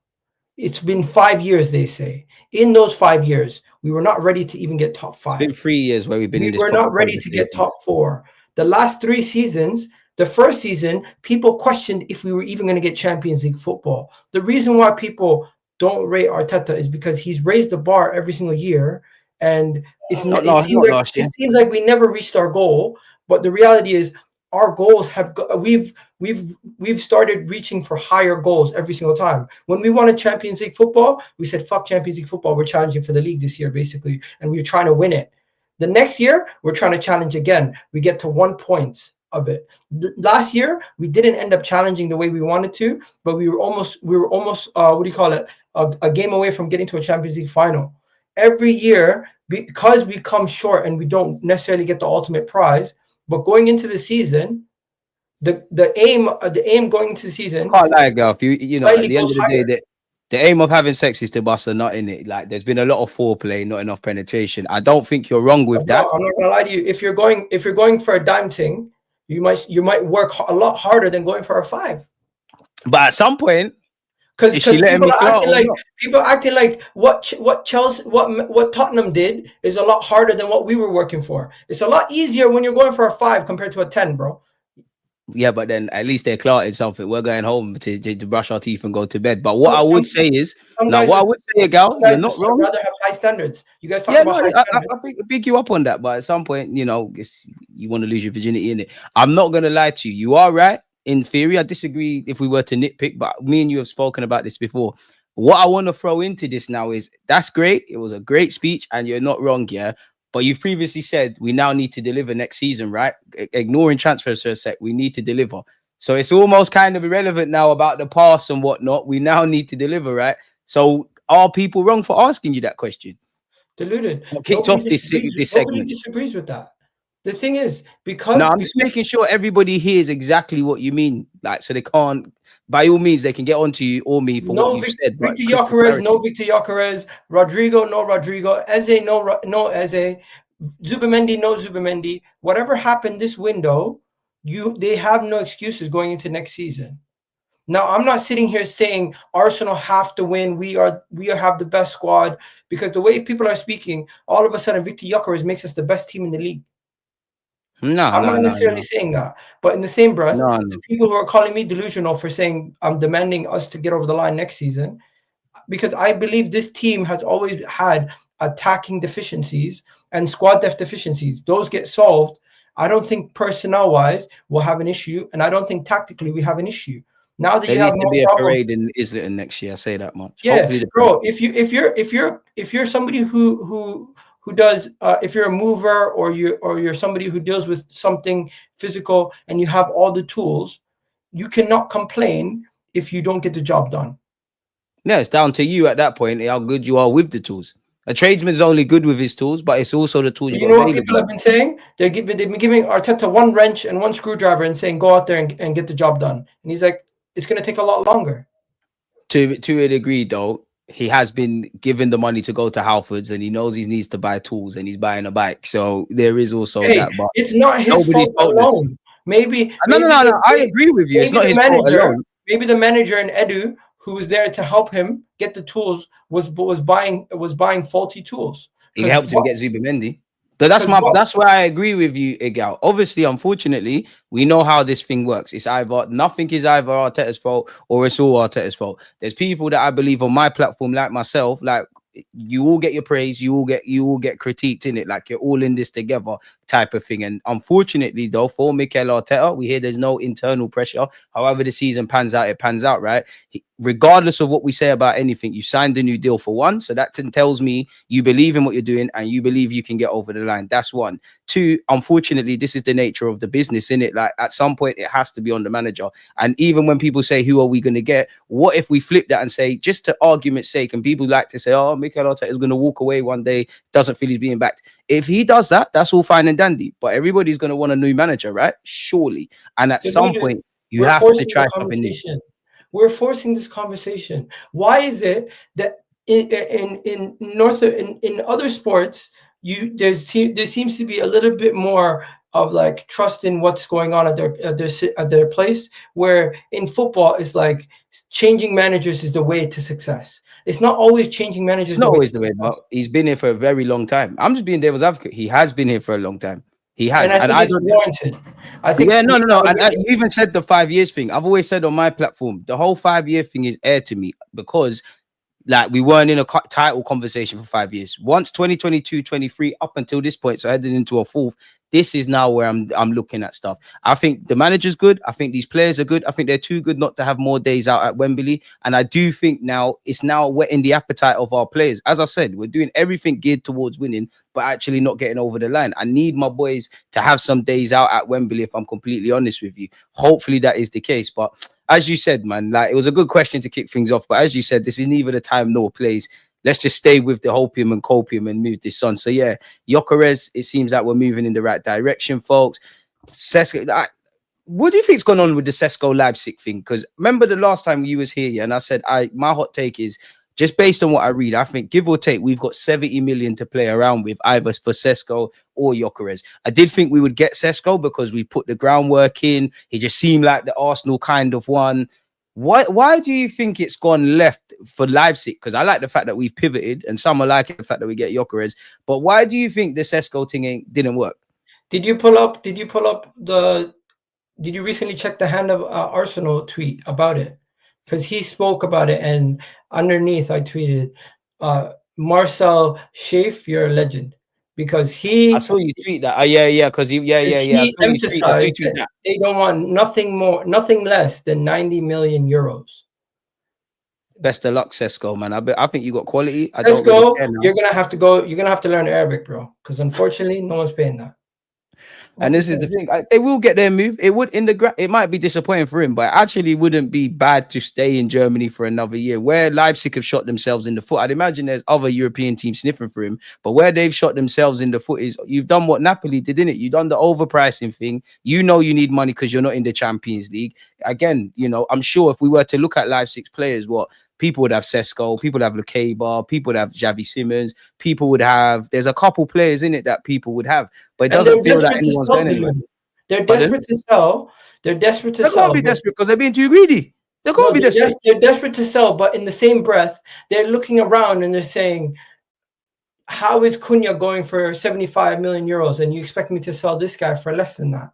it's been 5 years, they say. In those 5 years, we were not ready to even get top It's five. been 3 years where we've been in We this were proper not ready to get conversation. top four. The last 3 seasons, the first season, people questioned if we were even going to get Champions League football. The reason why people don't rate Arteta is because he's raised the bar every single year, and Not last year. it seems like we never reached our goal. But the reality is, our goals have we've started reaching for higher goals every single time. When we wanted Champions League football, we said fuck Champions League football. We're challenging for the league this year, basically, and we're trying to win it. The next year, we're trying to challenge again. We get to 1 point of it. Last year, we didn't end up challenging the way we wanted to, but we were almost what do you call it? A game away from getting to a Champions League final. Every year, because we come short and we don't necessarily get the ultimate prize, but going into the season, the aim going into the season, I can't lie, girl. If you know, at slightly the end goes of the higher. day, the aim of having sex is to bust a nut in it. Like, there's been a lot of foreplay, not enough penetration. I don't think you're wrong with Bro, that. I'm not gonna lie to you. If you're going for a dime thing, you might work a lot harder than going for a five. But at some point, Because is she letting me clout or not? people acting like what Chelsea what Tottenham did is a lot harder than what we were working for. It's a lot easier when you're going for a 5 compared to a 10, bro. Yeah, but then at least they're clouting something. We're going home to brush our teeth and go to bed. But what I would say is, now what I would say, gal, you're not wrong. Rather have high standards. You guys talk Yeah, about no, high standards. I pick you up on that. But at some point, you know, you want to lose your virginity in it. I'm not gonna lie to you. You are right. In theory, I disagree if we were to nitpick, but me and you have spoken about this before. What I want to throw into this now is that's great. It was a great speech, and you're not wrong, yeah. But you've previously said we now need to deliver next season, right? Ignoring transfers for a sec, we need to deliver. So it's almost kind of irrelevant now about the past and whatnot. We now need to deliver, right? So are people wrong for asking you that question? Deluded. What kicked off this Nobody segment? disagrees with that. The thing is, No, I'm just making sure everybody hears exactly what you mean, like, so they can't. By all means, they can get onto you or me for what you've said. But Viktor Gyökeres, no Viktor Gyökeres, Rodrigo, no Rodrigo, Eze, no Eze, Zubamendi, no Zubamendi. Whatever happened this window, they have no excuses going into next season. Now, I'm not sitting here saying Arsenal have to win. We have the best squad, because the way people are speaking, all of a sudden Viktor Gyökeres makes us the best team in the league. I'm not necessarily saying that, but in the same breath, the people who are calling me delusional for saying I'm demanding us to get over the line next season, because I believe this team has always had attacking deficiencies and squad depth deficiencies. Those get solved. I don't think personnel-wise we'll have an issue, and I don't think tactically we have an issue. Now that there you have needs to be a parade in Islington next year. I say that much. Yeah, hopefully, bro. If you're somebody who does if you're a mover, or you're somebody who deals with something physical and you have all the tools, you cannot complain if you don't get the job done. Yeah, it's down to you at that point how good you are with the tools. A tradesman's only good with his tools, but it's also the tools you know what people have been saying? They've been giving Arteta one wrench and one screwdriver and saying go out there and get the job done. And he's like, it's going to take a lot longer. To a degree, though, he has been given the money to go to Havertz, and he knows he needs to buy tools, and he's buying a bike. So there is also that. But it's not his fault alone. Maybe no. I agree with you. It's not his fault alone. Maybe the manager and Edu, who was there to help him get the tools, was buying faulty tools. He helped him get Zubamendi. So that's why I agree with you, Egal. Obviously, unfortunately, we know how this thing works. It's either nothing is either Arteta's fault or it's all Arteta's fault. There's people that I believe on my platform, like myself, like you all get your praise, you all get critiqued in it, like you're all in this together type of thing. And unfortunately, though, for Mikel Arteta, we hear there's no internal pressure. However the season pans out, it pans out, right? Regardless of what we say about anything, you signed a new deal for one. So that tells me you believe in what you're doing and you believe you can get over the line. That's one. Two, unfortunately, this is the nature of the business, innit? Like at some point, it has to be on the manager. And even when people say, who are we going to get? What if we flip that and say, just to argument's sake, and people like to say, oh, Mikel Arteta is going to walk away one day, doesn't feel he's being backed. If he does that, that's all fine and dandy. But everybody's going to want a new manager, right? Surely. And at some point, you have to try something new. We're forcing this conversation. Why is it that in other sports, there seems to be a little bit more of like trust in what's going on at their place, where in football it's like changing managers is the way to success. It's not always changing managers. It's not the way to always the way, success. but he's been here for a very long time. I'm just being devil's advocate. He has been here for a long time. He has, And I and think I it's don't. warranted. I think Yeah, no. And you even said the 5 years thing. I've always said on my platform, the whole 5 year thing is air to me because like we weren't in a title conversation for 5 years. Once 2022, 23, up until this point, so heading into a fourth, this is now where I'm looking at stuff. I think the manager's good. I think these players are good. I think they're too good not to have more days out at Wembley. And I do think now it's now whetting the appetite of our players. As I said, we're doing everything geared towards winning, but actually not getting over the line. I need my boys to have some days out at Wembley, if I'm completely honest with you. Hopefully that is the case. But as you said, man, like it was a good question to kick things off. But as you said, this is neither the time nor place. Let's just stay with the hopium and copium and move this on. So yeah, Gyökeres, it seems like we're moving in the right direction, folks. Sesko, what do you think's gone on with the Sesko Leipzig thing? Because remember the last time you was here, yeah, and I said my hot take is just based on what I read, I think give or take, we've got 70 million to play around with, either for Sesko or Gyökeres. I did think we would get Sesko because we put the groundwork in. He just seemed like the Arsenal kind of one. Why do you think it's gone left for Leipzig? Because I like the fact that we've pivoted, and some are liking the fact that we get Gyökeres. But why do you think the Sesko thing didn't work? Did you pull up the? Did you recently check the Hand of Arsenal tweet about it? Because he spoke about it, and underneath I tweeted, Marcel Schaef, you're a legend. Because I saw you tweet that. Yeah. Because he emphasized that they don't want nothing less than 90 million euros. Best of luck, Sesko, man. I think you got quality. Sesko, you're gonna have to learn Arabic, bro. Because unfortunately, no one's paying that. And this is the thing, they will get their move. It would it might be disappointing for him, but it actually wouldn't be bad to stay in Germany for another year. Where Leipzig have shot themselves in the foot, I'd imagine there's other European teams sniffing for him. But where they've shot themselves in the foot is you've done what Napoli did, didn't it? You've done the overpricing thing. You know you need money because you're not in the Champions League. Again, you know, I'm sure if we were to look at Leipzig's players, people would have Sesko, people would have Lukeba, people would have Xavi Simons, people would have. There's a couple players in it that people would have, but it doesn't feel that anyone's going anywhere. They're desperate to sell. They're desperate to sell. They can't be desperate because they're being too greedy. They can't be desperate. They're desperate to sell, but in the same breath, they're looking around and they're saying, "How is Cunha going for 75 million euros, and you expect me to sell this guy for less than that?"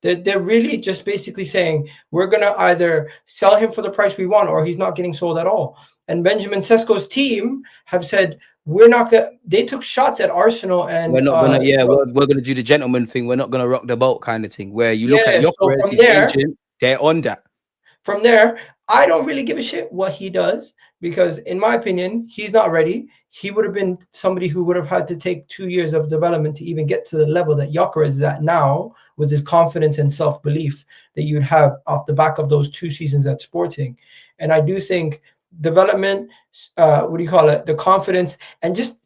They're really just basically saying we're gonna either sell him for the price we want, or he's not getting sold at all. And Benjamin Sesko's team have said we're not gonna. They took shots at Arsenal, and we're not gonna. We're gonna do the gentleman thing. We're not gonna rock the boat kind of thing. Where you look at Gyökeres, his agent, they're on that. From there, I don't really give a shit what he does, because in my opinion, he's not ready. He would have been somebody who would have had to take 2 years of development to even get to the level that Gyökeres is at now, with his confidence and self-belief that you'd have off the back of those 2 seasons at Sporting. And I do think development, the confidence, and just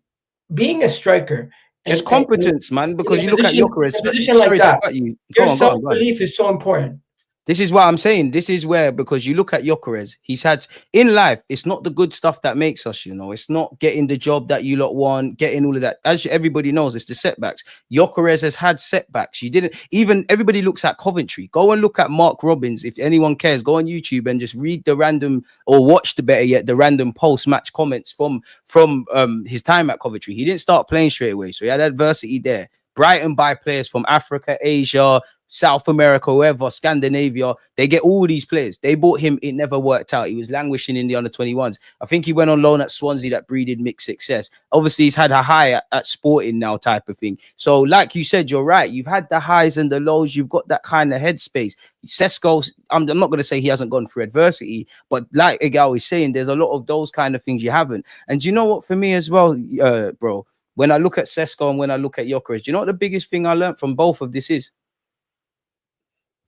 being a striker. Just competence, man, because you look at Gyökeres. A position like that, your self-belief is so important. This is what I'm saying. This is where, because you look at Gyökeres, he's had in life, it's not the good stuff that makes us, you know, it's not getting the job that you lot want, getting all of that. As everybody knows, it's the setbacks. Gyökeres has had setbacks. You didn't even, everybody looks at Coventry. Go and look at Mark Robbins. If anyone cares, go on YouTube and just read the random, or watch the random post-match comments from his time at Coventry. He didn't start playing straight away, so he had adversity there. Brighton buy players from Africa, Asia, South America, wherever, Scandinavia. They get all these players. They bought him. It never worked out. He was languishing in the under-21s. I think he went on loan at Swansea that breeded mixed success. Obviously, he's had a high at Sporting now type of thing. So like you said, you're right. You've had the highs and the lows. You've got that kind of headspace. Sesko, I'm not going to say he hasn't gone through adversity, but like Egal is saying, there's a lot of those kind of things you haven't. And you know what, for me as well, bro, when I look at Sesko and when I look at Gyökeres, do you know what the biggest thing I learned from both of this is?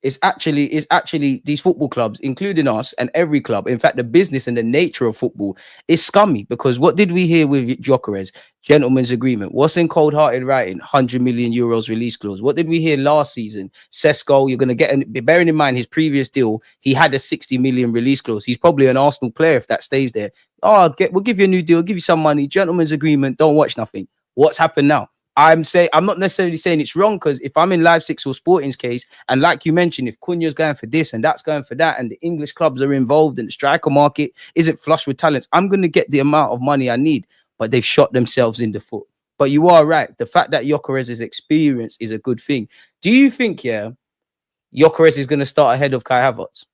It's actually these football clubs, including us and every club. In fact, the business and the nature of football is scummy, because what did we hear with Gyökeres? Gentleman's agreement. What's in cold-hearted writing? 100 million euros release clause. What did we hear last season? Sesko, you're going to get, bearing in mind his previous deal, he had a 60 million release clause. He's probably an Arsenal player if that stays there. We'll give you a new deal, give you some money, gentleman's agreement, don't watch nothing. What's happened now? I'm not necessarily saying it's wrong, because if I'm in Leipzig or Sporting's case, and like you mentioned, if Cunha's going for this and that's going for that, and the English clubs are involved and the striker market isn't flush with talents, I'm going to get the amount of money I need. But they've shot themselves in the foot. But you are right. The fact that Gyökeres' experience is a good thing. Do you think, Gyökeres is going to start ahead of Kai Havertz?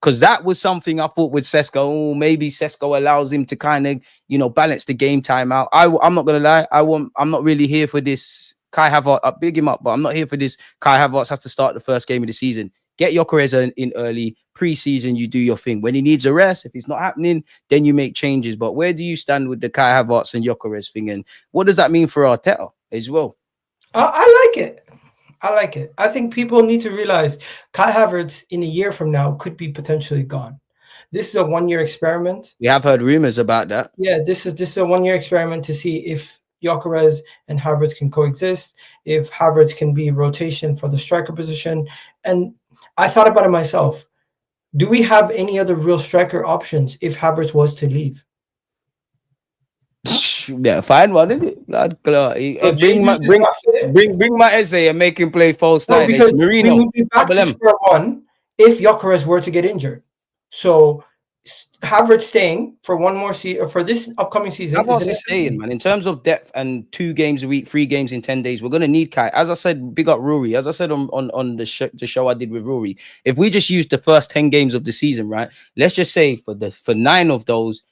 Because that was something I thought with Sesko. Oh, maybe Sesko allows him to kind of, balance the game time out. I'm not gonna lie. I'm not really here for this Kai Havertz. I big him up, but I'm not here for this. Kai Havertz has to start the first game of the season. Get Gyökeres in early pre-season. You do your thing. When he needs a rest, if it's not happening, then you make changes. But where do you stand with the Kai Havertz and Gyökeres thing, and what does that mean for Arteta as well? I like it. I like it. I think people need to realize Kai Havertz in a year from now could be potentially gone. This is a 1-year experiment. We have heard rumors about that. Yeah, this is a 1-year experiment to see if Gyökeres and Havertz can coexist, if Havertz can be rotation for the striker position. And I thought about it myself. Do we have any other real striker options if Havertz was to leave? Yeah, fine one, isn't it? Bring my Eze and make him play false nine. Because we would be back to square one if Gyökeres were to get injured. So Havertz staying for one more season, for this upcoming season. Havertz is staying, man. In terms of depth and 2 games a week, 3 games in 10 days, we're gonna need Kai. As I said, big up Rory. As I said on the show I did with Rory, if we just use the first 10 games of the season, right? Let's just say for 9 of those,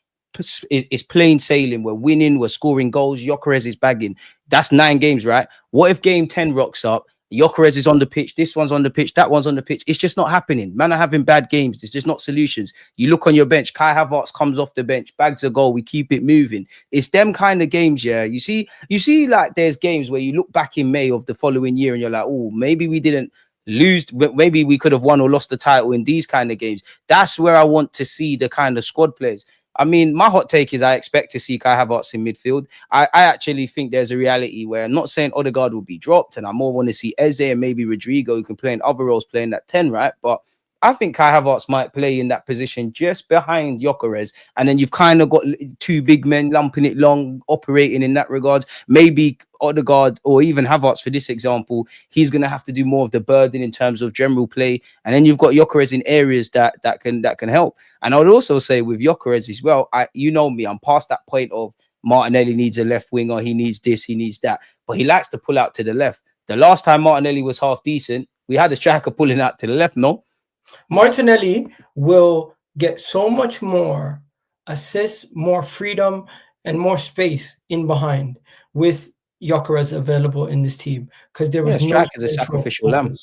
it's plain sailing. We're winning, we're scoring goals. Gyökeres is bagging. That's 9 games, right? What if game 10 rocks up? Gyökeres is on the pitch, this one's on the pitch, that one's on the pitch. It's just not happening. Man are having bad games. There's just not solutions. You look on your bench, Kai Havertz comes off the bench, bags a goal, we keep it moving. It's them kind of games, yeah. You see, like there's games where you look back in May of the following year and you're like, oh, maybe we didn't lose, but maybe we could have won or lost the title in these kind of games. That's where I want to see the kind of squad players. I mean, my hot take is I expect to see Kai Havertz in midfield. I actually think there's a reality where I'm not saying Odegaard will be dropped, and I more want to see Eze and maybe Rodrigo, who can play in other roles, playing that 10, right? But I think Kai Havertz might play in that position just behind Gyökeres, and then you've kind of got 2 big men lumping it long, operating in that regard. Maybe Odegaard or even Havertz, for this example, he's going to have to do more of the burden in terms of general play, and then you've got Gyökeres in areas that can help. And I would also say with Gyökeres as well, you know me, I'm past that point of Martinelli needs a left winger, he needs this, he needs that, but he likes to pull out to the left. The last time Martinelli was half decent, we had a striker pulling out to the left, no? Martinelli will get so much more assists, more freedom, and more space in behind with Gyökeres available in this team, because there was no sacrificial lamb.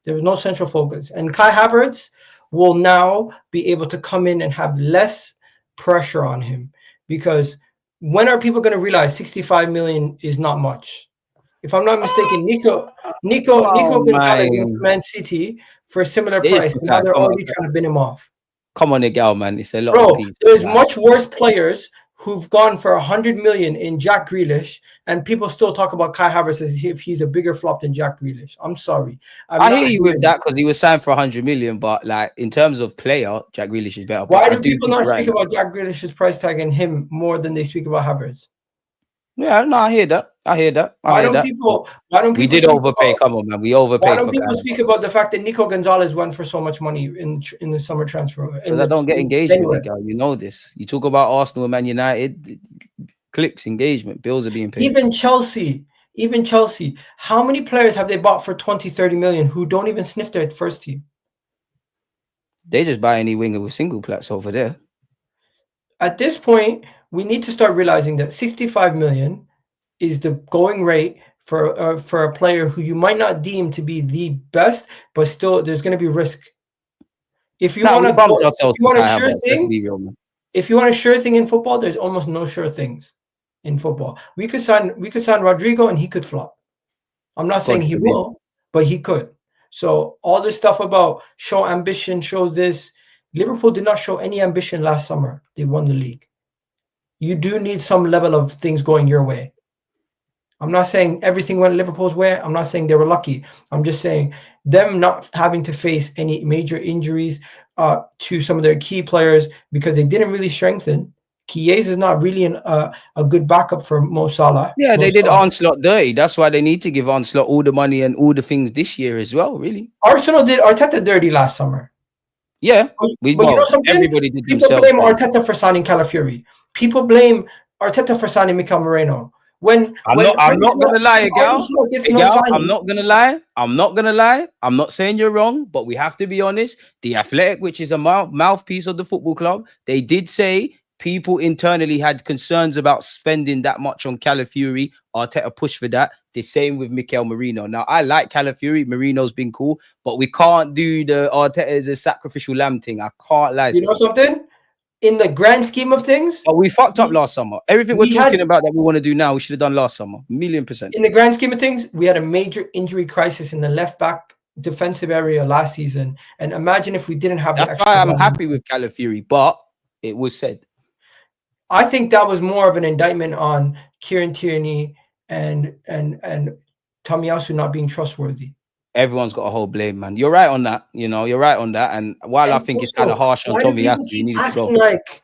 There was no central focus. And Kai Havertz will now be able to come in and have less pressure on him, because when are people going to realize 65 million is not much? If I'm not mistaken, Nico Gonzalez went to Man City for a similar price, and now they're already trying to bin him off. Come on, EGAL, man. It's a lot Bro, of people. There's much worse players who've gone for 100 million in Jack Grealish, and people still talk about Kai Havertz as if he's a bigger flop than Jack Grealish. I'm sorry. I hear you with that, because he was signed for 100 million, but like in terms of player, Jack Grealish is better. Why do people not speak about Jack Grealish's price tag and him more than they speak about Havertz? Yeah, no, I hear that. Why don't people? We did overpay. Come on, man. We overpaid. Why don't people speak about the fact that Nico Gonzalez went for so much money in the summer transfer? Because I don't get engagement with EGAL. You know this. You talk about Arsenal and Man United, clicks, engagement, bills are being paid. Even Chelsea. How many players have they bought for 20, 30 million who don't even sniff their first team? They just buy any winger with single plats over there. At this point, we need to start realizing that 65 million is the going rate for a player who you might not deem to be the best, but still there's going to be risk. If you want a sure thing in football, there's almost no sure things in football. We could sign Rodrigo and he could flop. I'm not saying he will, but he could. So all this stuff about show ambition, show this. Liverpool did not show any ambition last summer. They won the league. You do need some level of things going your way. I'm not saying everything went Liverpool's way. I'm not saying they were lucky. I'm just saying them not having to face any major injuries to some of their key players because they didn't really strengthen Chiesa is not really a good backup for Mo Salah. Yeah, Mo they did Salah. Onslaught dirty. That's why they need to give Onslaught all the money and all the things this year as well, really. Arsenal did Arteta dirty last summer. Yeah, But you know something? everybody did People themselves blame dirty. Arteta for signing Calafiori. People blame Arteta for signing Mikel Moreno. When I'm not gonna lie, Arne gal. Slot gets no Gal, I'm signing, not gonna lie. I'm not gonna lie. I'm not saying you're wrong, but we have to be honest. The Athletic, which is a mouthpiece of the football club, they did say people internally had concerns about spending that much on Calafiori. Arteta pushed for that. The same with Mikel Merino. Now, I like Calafiori. Merino's been cool, but we can't do the Arteta is a sacrificial lamb thing. I can't lie. you know something? In the grand scheme of things, but we fucked up last summer. Everything we're we talking had- about that we want to do now, we should have done last summer. 1,000,000%. in the grand scheme of things, we had a major injury crisis in the left back defensive area last season. And imagine if we didn't have the That's extra why I'm value. happy with Calafiori, but it was said. I think that was more of an indictment on Kieran Tierney and Tomiyasu not being trustworthy. Everyone's got a whole blame, man. You're right on that. You know, you're right on that. And while I think it's kind of harsh on Tomiyasu, he needed to go. Like,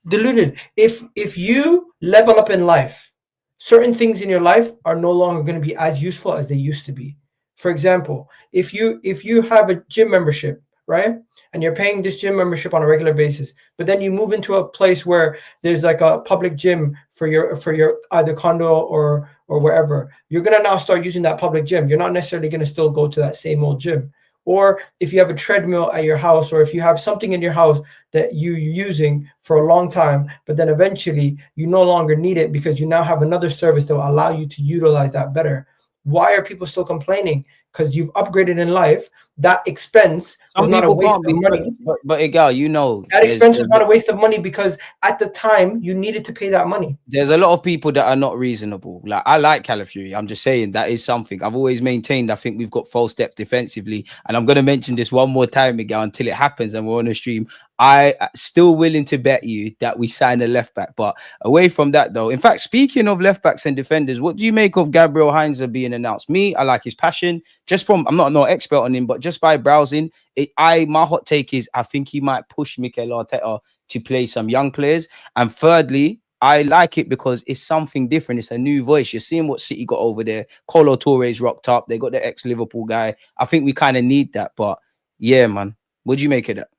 Deluded. If you level up in life, certain things in your life are no longer going to be as useful as they used to be. For example, if you have a gym membership, right, and you're paying this gym membership on a regular basis, but then you move into a place where there's like a public gym for your either condo or wherever, you're gonna now start using that public gym. You're not necessarily gonna still go to that same old gym. Or if you have a treadmill at your house, or if you have something in your house that you're using for a long time, but then eventually you no longer need it because you now have another service that will allow you to utilize that better. Why are people still complaining? Because you've upgraded in life. That expense was not a waste of money. But Egal, you know, that expense was not a waste of money because at the time you needed to pay that money. There's a lot of people that are not reasonable. Like, I like Calafiori. I'm just saying that is something I've always maintained. I think we've got false depth defensively, and I'm going to mention this one more time, Miguel, until it happens and we're on the stream. I still willing to bet you that we sign a left back. But away from that, though, in fact, speaking of left backs and defenders, what do you make of Gabriel Heinze being announced? Me, I like his passion. Just from, I'm not no expert on him, but just by browsing, my hot take is I think he might push Mikel Arteta to play some young players. And thirdly, I like it because it's something different. It's a new voice. You're seeing what City got over there. Colo Torres rocked up. They got the ex-Liverpool guy. I think we kind of need that. But yeah, man, what do you make of that?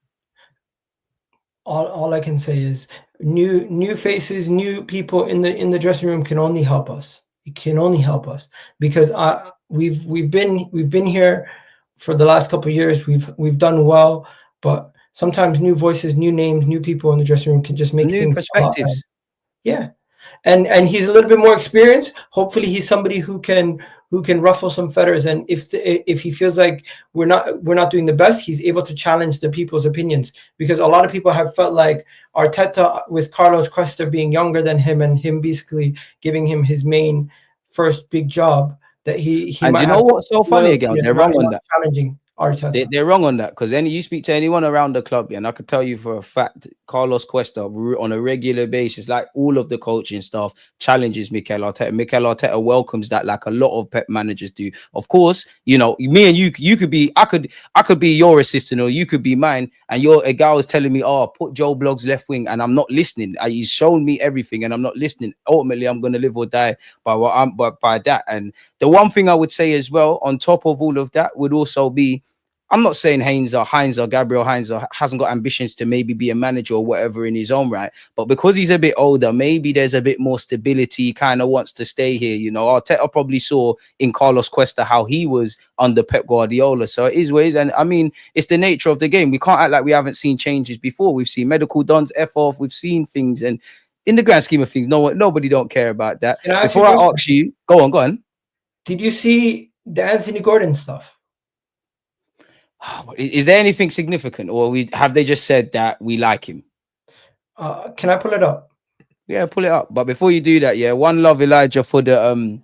All I can say is new faces, new people in the dressing room can only help us. It can only help us because we've been here for the last couple of years. We've done well, but sometimes new voices, new names, new people in the dressing room can just make new things perspectives. Yeah. And he's a little bit more experienced. Hopefully he's somebody who can ruffle some feathers, and if he feels like we're not doing the best, he's able to challenge the people's opinions, because a lot of people have felt like Arteta, with Carlos Cuesta being younger than him and him basically giving him his main first big job, that he and might you know what's so funny again? They're wrong on that. Challenging Arteta. They're wrong on that, because then you speak to anyone around the club, and I could tell you for a fact, Carlos Cuesta on a regular basis, like all of the coaching staff, challenges Mikel Arteta. Mikel Arteta welcomes that like a lot of Pep managers do. Of course, you know, me and you could be, I could be your assistant or you could be mine, and a guy was telling me, oh, put Joe Blogg's left wing, and I'm not listening. He's shown me everything and I'm not listening. Ultimately, I'm going to live or die by that. And the one thing I would say as well, on top of all of that, would also be, I'm not saying Gabriel Heinze hasn't got ambitions to maybe be a manager or whatever in his own right, but because he's a bit older, maybe there's a bit more stability. He kind of wants to stay here. You know, Arteta probably saw in Carlos Cuesta how he was under Pep Guardiola. So it is ways, and I mean, it's the nature of the game. We can't act like we haven't seen changes before. We've seen medical dons F off. We've seen things, and in the grand scheme of things, nobody don't care about that. Before I ask you, go on. Did you see the Anthony Gordon stuff? Is there anything significant, or have they just said that we like him? Can I pull it up? Yeah, pull it up. But before you do that, yeah, one love Elijah for the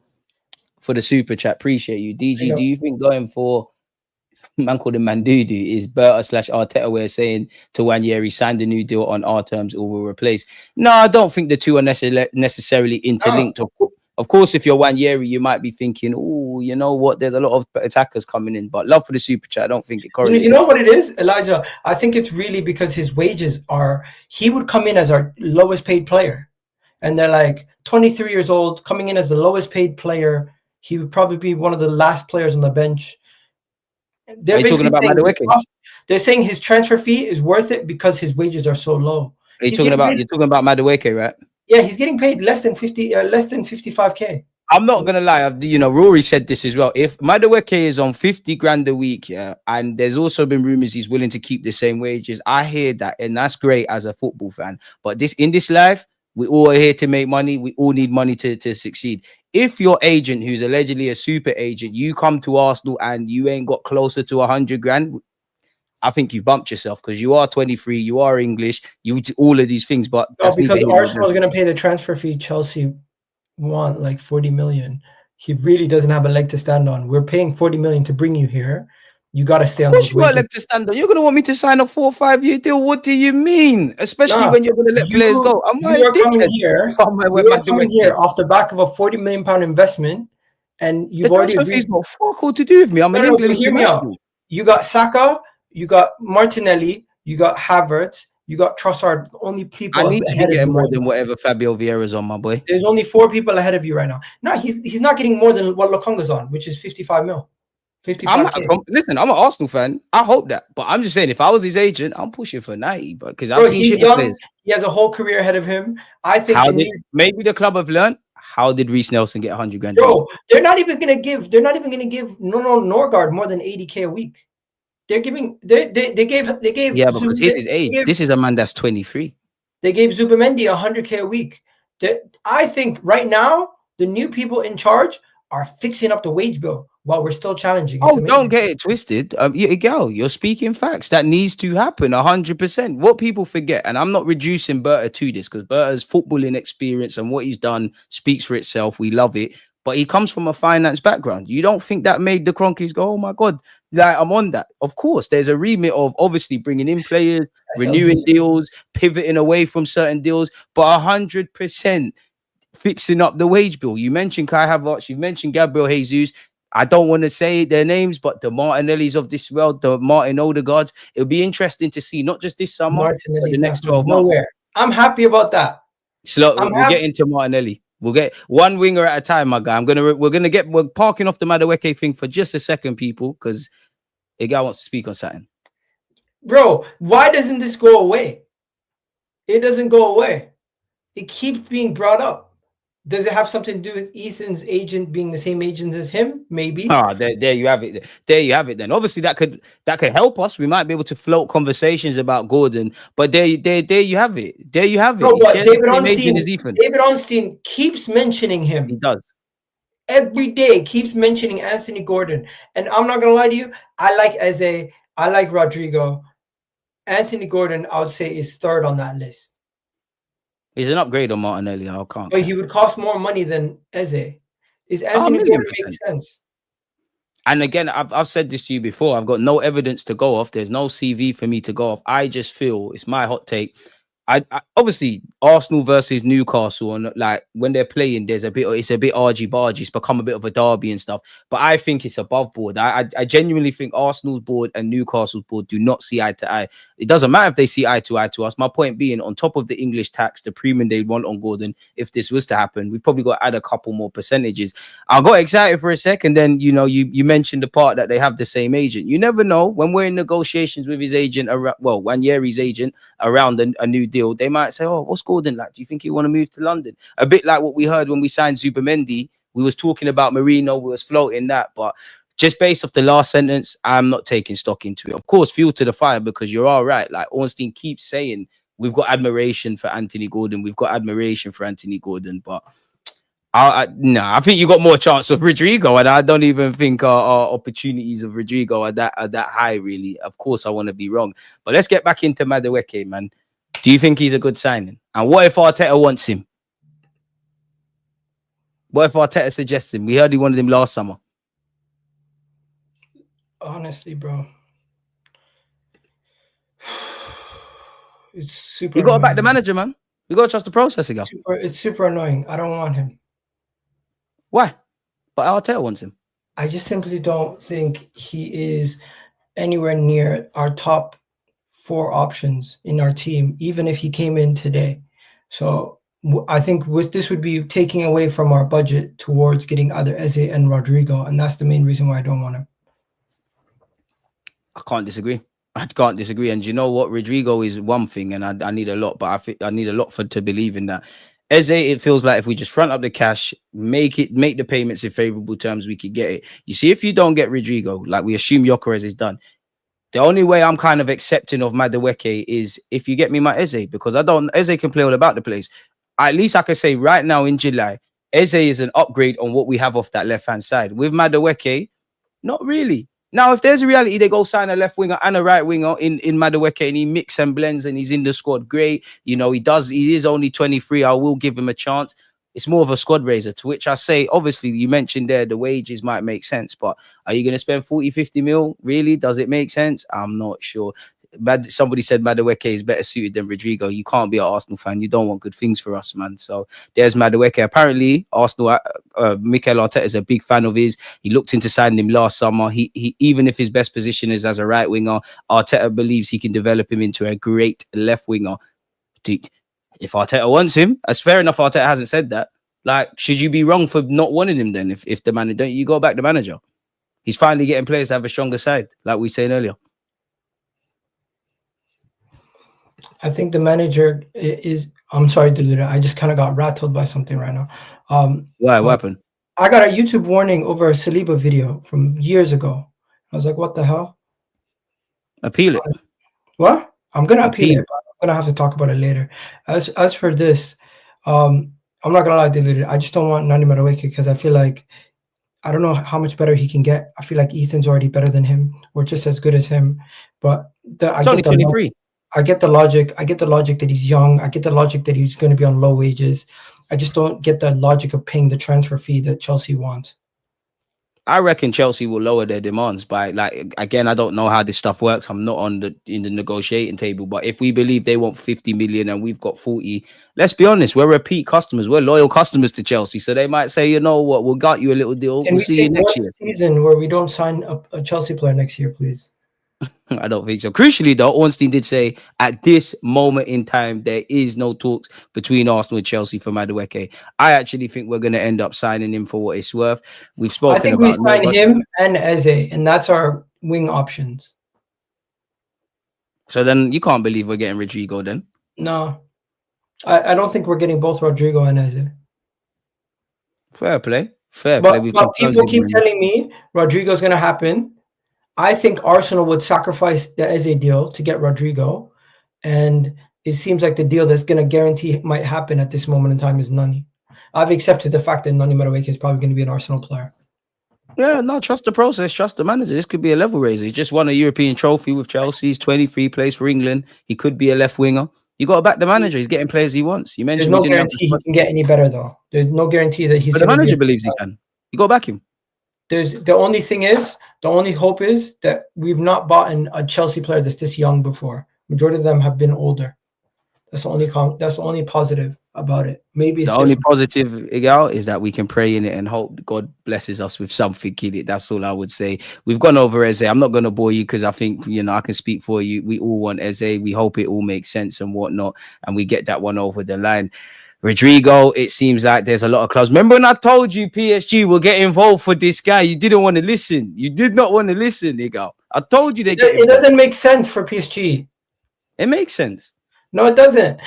super chat. Appreciate you, DG. Do you think going for man called him Mandudu is Berta/Arteta way of saying to Wanyeri signed a new deal on our terms or will replace? No, I don't think the two are necessarily interlinked. Of Of course, if you're Wanyeri, you might be thinking, oh, you know what? There's a lot of attackers coming in. But love for the super chat. I don't think it correlates. You know what it is, Elijah? I think it's really because his wages are. He would come in as our lowest paid player, and they're like 23 years old, coming in as the lowest paid player. He would probably be one of the last players on the bench. They're talking about Madueke? They're saying his transfer fee is worth it because his wages are so low. You're talking about Madueke, right? Yeah, he's getting paid less than 55K. I'm not gonna lie, Rory said this as well. If Madueke is on 50 grand a week, yeah, and there's also been rumors he's willing to keep the same wages, I hear that, and that's great as a football fan. But in this life, we all are here to make money. We all need money to succeed. If your agent, who's allegedly a super agent, you come to Arsenal and you ain't got closer to 100 grand, I think you've bumped yourself because you are 23, you are English, you do all of these things. But that's because Arsenal is going to pay the transfer fee. Chelsea want like 40 million. He really doesn't have a leg to stand on. We're paying 40 million to bring you here. You got to stay on. Of course, you got a leg to stand on. You're going to want me to sign a 4 or 5 year deal. What do you mean? Especially when you're going to let players go. You're coming here off the back of a 40 million pound investment, and you've already agreed. Got fuck all to do with me. I'm an England international. You got Saka, you got Martinelli, you got Havertz, you got Trossard. Only people I need to be getting more than whatever Fabio Vieira's on, my boy. There's only 4 people ahead of you right now. No, he's not getting more than what Lokonga's on, which is 55 mil. 55K. Listen, I'm an Arsenal fan. I hope that, but I'm just saying, if I was his agent, I'm pushing for 90. But because he's young, he has a whole career ahead of him. I think maybe the club have learned. How did Reece Nelson get 100 grand? Bro, they're not even gonna give Norgard more than 80K a week. They're giving they gave yeah, because here's his age. This is a man that's 23. They gave Zubamendi 100K a week. I think right now the new people in charge are fixing up the wage bill while we're still challenging. Don't get it twisted. EGAL, you're speaking facts. That needs to happen 100%. What people forget, and I'm not reducing Berta to this because Berta's footballing experience and what he's done speaks for itself. We love it. But he comes from a finance background. You don't think that made the Cronkies go, oh my God, like I'm on that? Of course, there's a remit of obviously bringing in players, renewing deals, pivoting away from certain deals, but 100% fixing up the wage bill. You mentioned Kai Havertz, you mentioned Gabriel Jesus. I don't want to say their names, but the Martinellis of this world, the Martin Odegaards, it'll be interesting to see, not just this summer, but the next 12 months. I'm happy about that. We'll get into Martinelli. We'll get one winger at a time, my guy. We're parking off the Madueke thing for just a second, people, because a guy wants to speak on something. Bro, why doesn't this go away? It doesn't go away. It keeps being brought up. Does it have something to do with Ethan's agent being the same agent as him? Maybe. There you have it. There you have it. Then obviously that could help us. We might be able to float conversations about Gordon. But there you have it. There you have it. No, but David Ornstein keeps mentioning him. He does. Every day keeps mentioning Anthony Gordon. And I'm not gonna lie to you. I like Eze. I like Rodrigo. Anthony Gordon, I would say, is third on that list. He's an upgrade on Martinelli. I can't. But he would cost more money than Eze. Is Anthony Gordon make sense? And again, I've said this to you before. I've got no evidence to go off. There's no CV for me to go off. I just feel it's my hot take. I obviously Arsenal versus Newcastle, and like when they're playing, it's a bit argy-bargy. It's become a bit of a derby and stuff. But I think it's above board. I genuinely think Arsenal's board and Newcastle's board do not see eye to eye. It doesn't matter if they see eye to us. My point being, on top of the English tax, the premium they want on Gordon, if this was to happen, we've probably got to add a couple more percentages. I got excited for a second. Then you mentioned the part that they have the same agent. You never know when we're in negotiations with his agent. Wanyeri's agent around a new deal. They might say, oh, what's Gordon like? Do you think he want to move to London? A bit like what we heard when we signed Zubamendi. We was talking about Marino. We was floating that. But just based off the last sentence, I'm not taking stock into it. Of course, fuel to the fire, because you're all right. Like Ornstein keeps saying, we've got admiration for Anthony Gordon. We've got admiration for Anthony Gordon. But I think you got more chance of Rodrigo, and I don't even think our opportunities of Rodrigo are that high, really. Of course, I want to be wrong. But let's get back into Madueke, man. Do you think he's a good signing? And what if Arteta wants him? What if Arteta suggests him? We heard he wanted him last summer. Honestly, bro. It's super. You got to back the manager, man. You got to trust the process again. It's super annoying. I don't want him. Why? But Arteta wants him. I just simply don't think he is anywhere near our top 4 options in our team, even if he came in today. So I think this would be taking away from our budget towards getting either Eze and Rodrigo, and that's the main reason why I don't want him. I can't disagree. I can't disagree. And you know what? Rodrigo is one thing, and I need a lot, but I think I need a lot to believe in that. Eze, it feels like if we just front up the cash, make the payments in favorable terms, we could get it. You see, if you don't get Rodrigo, like we assume Gyökeres is done, the only way I'm kind of accepting of Madueke is if you get me my Eze, because Eze can play all about the place. At least I can say right now in July, Eze is an upgrade on what we have off that left-hand side. With Madueke, not really. Now, if there's a reality, they go sign a left winger and a right winger in Madueke, and he mix and blends and he's in the squad. Great. You know, he is only 23. I will give him a chance. It's more of a squad raiser, to which I say, obviously, you mentioned there the wages might make sense, but are you going to spend 40, 50 mil? Really? Does it make sense? I'm not sure. Somebody said Madueke is better suited than Rodrigo. You can't be an Arsenal fan. You don't want good things for us, man. So there's Madueke. Apparently, Arsenal, Mikel Arteta is a big fan of his. He looked into signing him last summer. He even if his best position is as a right winger, Arteta believes he can develop him into a great left winger. If Arteta wants him, that's fair enough. Arteta hasn't said that. Like, should you be wrong for not wanting him then? If the manager, don't you go back the manager? He's finally getting players to have a stronger side, like we said earlier. I think the manager is. I'm sorry, Deluded. I just kind of got rattled by something right now. Why? What happened? I got a YouTube warning over a Saliba video from years ago. I was like, "What the hell?" Appeal it. What? I'm gonna appeal it. But I'm gonna have to talk about it later. As for this, I'm not gonna lie, Deluded. I just don't want Noni Madueke because I feel like I don't know how much better he can get. I feel like Ethan's already better than him, or just as good as him. But It's only 23. I get the logic. I get the logic that he's young. I get the logic that he's going to be on low wages. I just don't get the logic of paying the transfer fee that Chelsea wants. I reckon Chelsea will lower their demands by, like, again, I don't know how this stuff works. I'm not in the negotiating table, but if we believe they want 50 million and we've got 40, let's be honest, we're repeat customers. We're loyal customers to Chelsea. So they might say, you know what, we'll got you a little deal. We'll see you next year. Season where we don't sign a Chelsea player next year, please. I don't think so. Crucially, though, Ornstein did say at this moment in time, there is no talks between Arsenal and Chelsea for Madueke. I actually think we're going to end up signing him for what it's worth. We've spoken about. I think we sign him and Eze, and that's our wing options. So then you can't believe we're getting Rodrigo then? No. I don't think we're getting both Rodrigo and Eze. Fair play. But people keep telling me Rodrigo's going to happen. I think Arsenal would sacrifice the Eze deal to get Rodrigo, and it seems like the deal that's going to guarantee might happen at this moment in time is Noni. I've accepted the fact that Noni Madueke is probably going to be an Arsenal player. Yeah, no, trust the process, trust the manager. This could be a level raiser. He just won a European trophy with Chelsea. He's 23, plays for England. He could be a left winger. You got to back the manager. He's getting players he wants. You mentioned there's no guarantee he can get any better, though. There's no guarantee that he's. But the manager believes he can. You got to back him. The only hope is that we've not bought a Chelsea player that's this young before. Majority of them have been older. That's the only positive about it. Maybe the only positive, EGAL, is that we can pray in it and hope God blesses us with something in it. That's all I would say. We've gone over Eze. I'm not going to bore you because I think, I can speak for you. We all want Eze. We hope it all makes sense and whatnot, and we get that one over the line. Rodrigo, it seems like there's a lot of clubs. Remember when I told you PSG will get involved for this guy? You didn't want to listen. You did not want to listen, EGAL. I told you it doesn't make sense for PSG. It makes sense. No, it doesn't.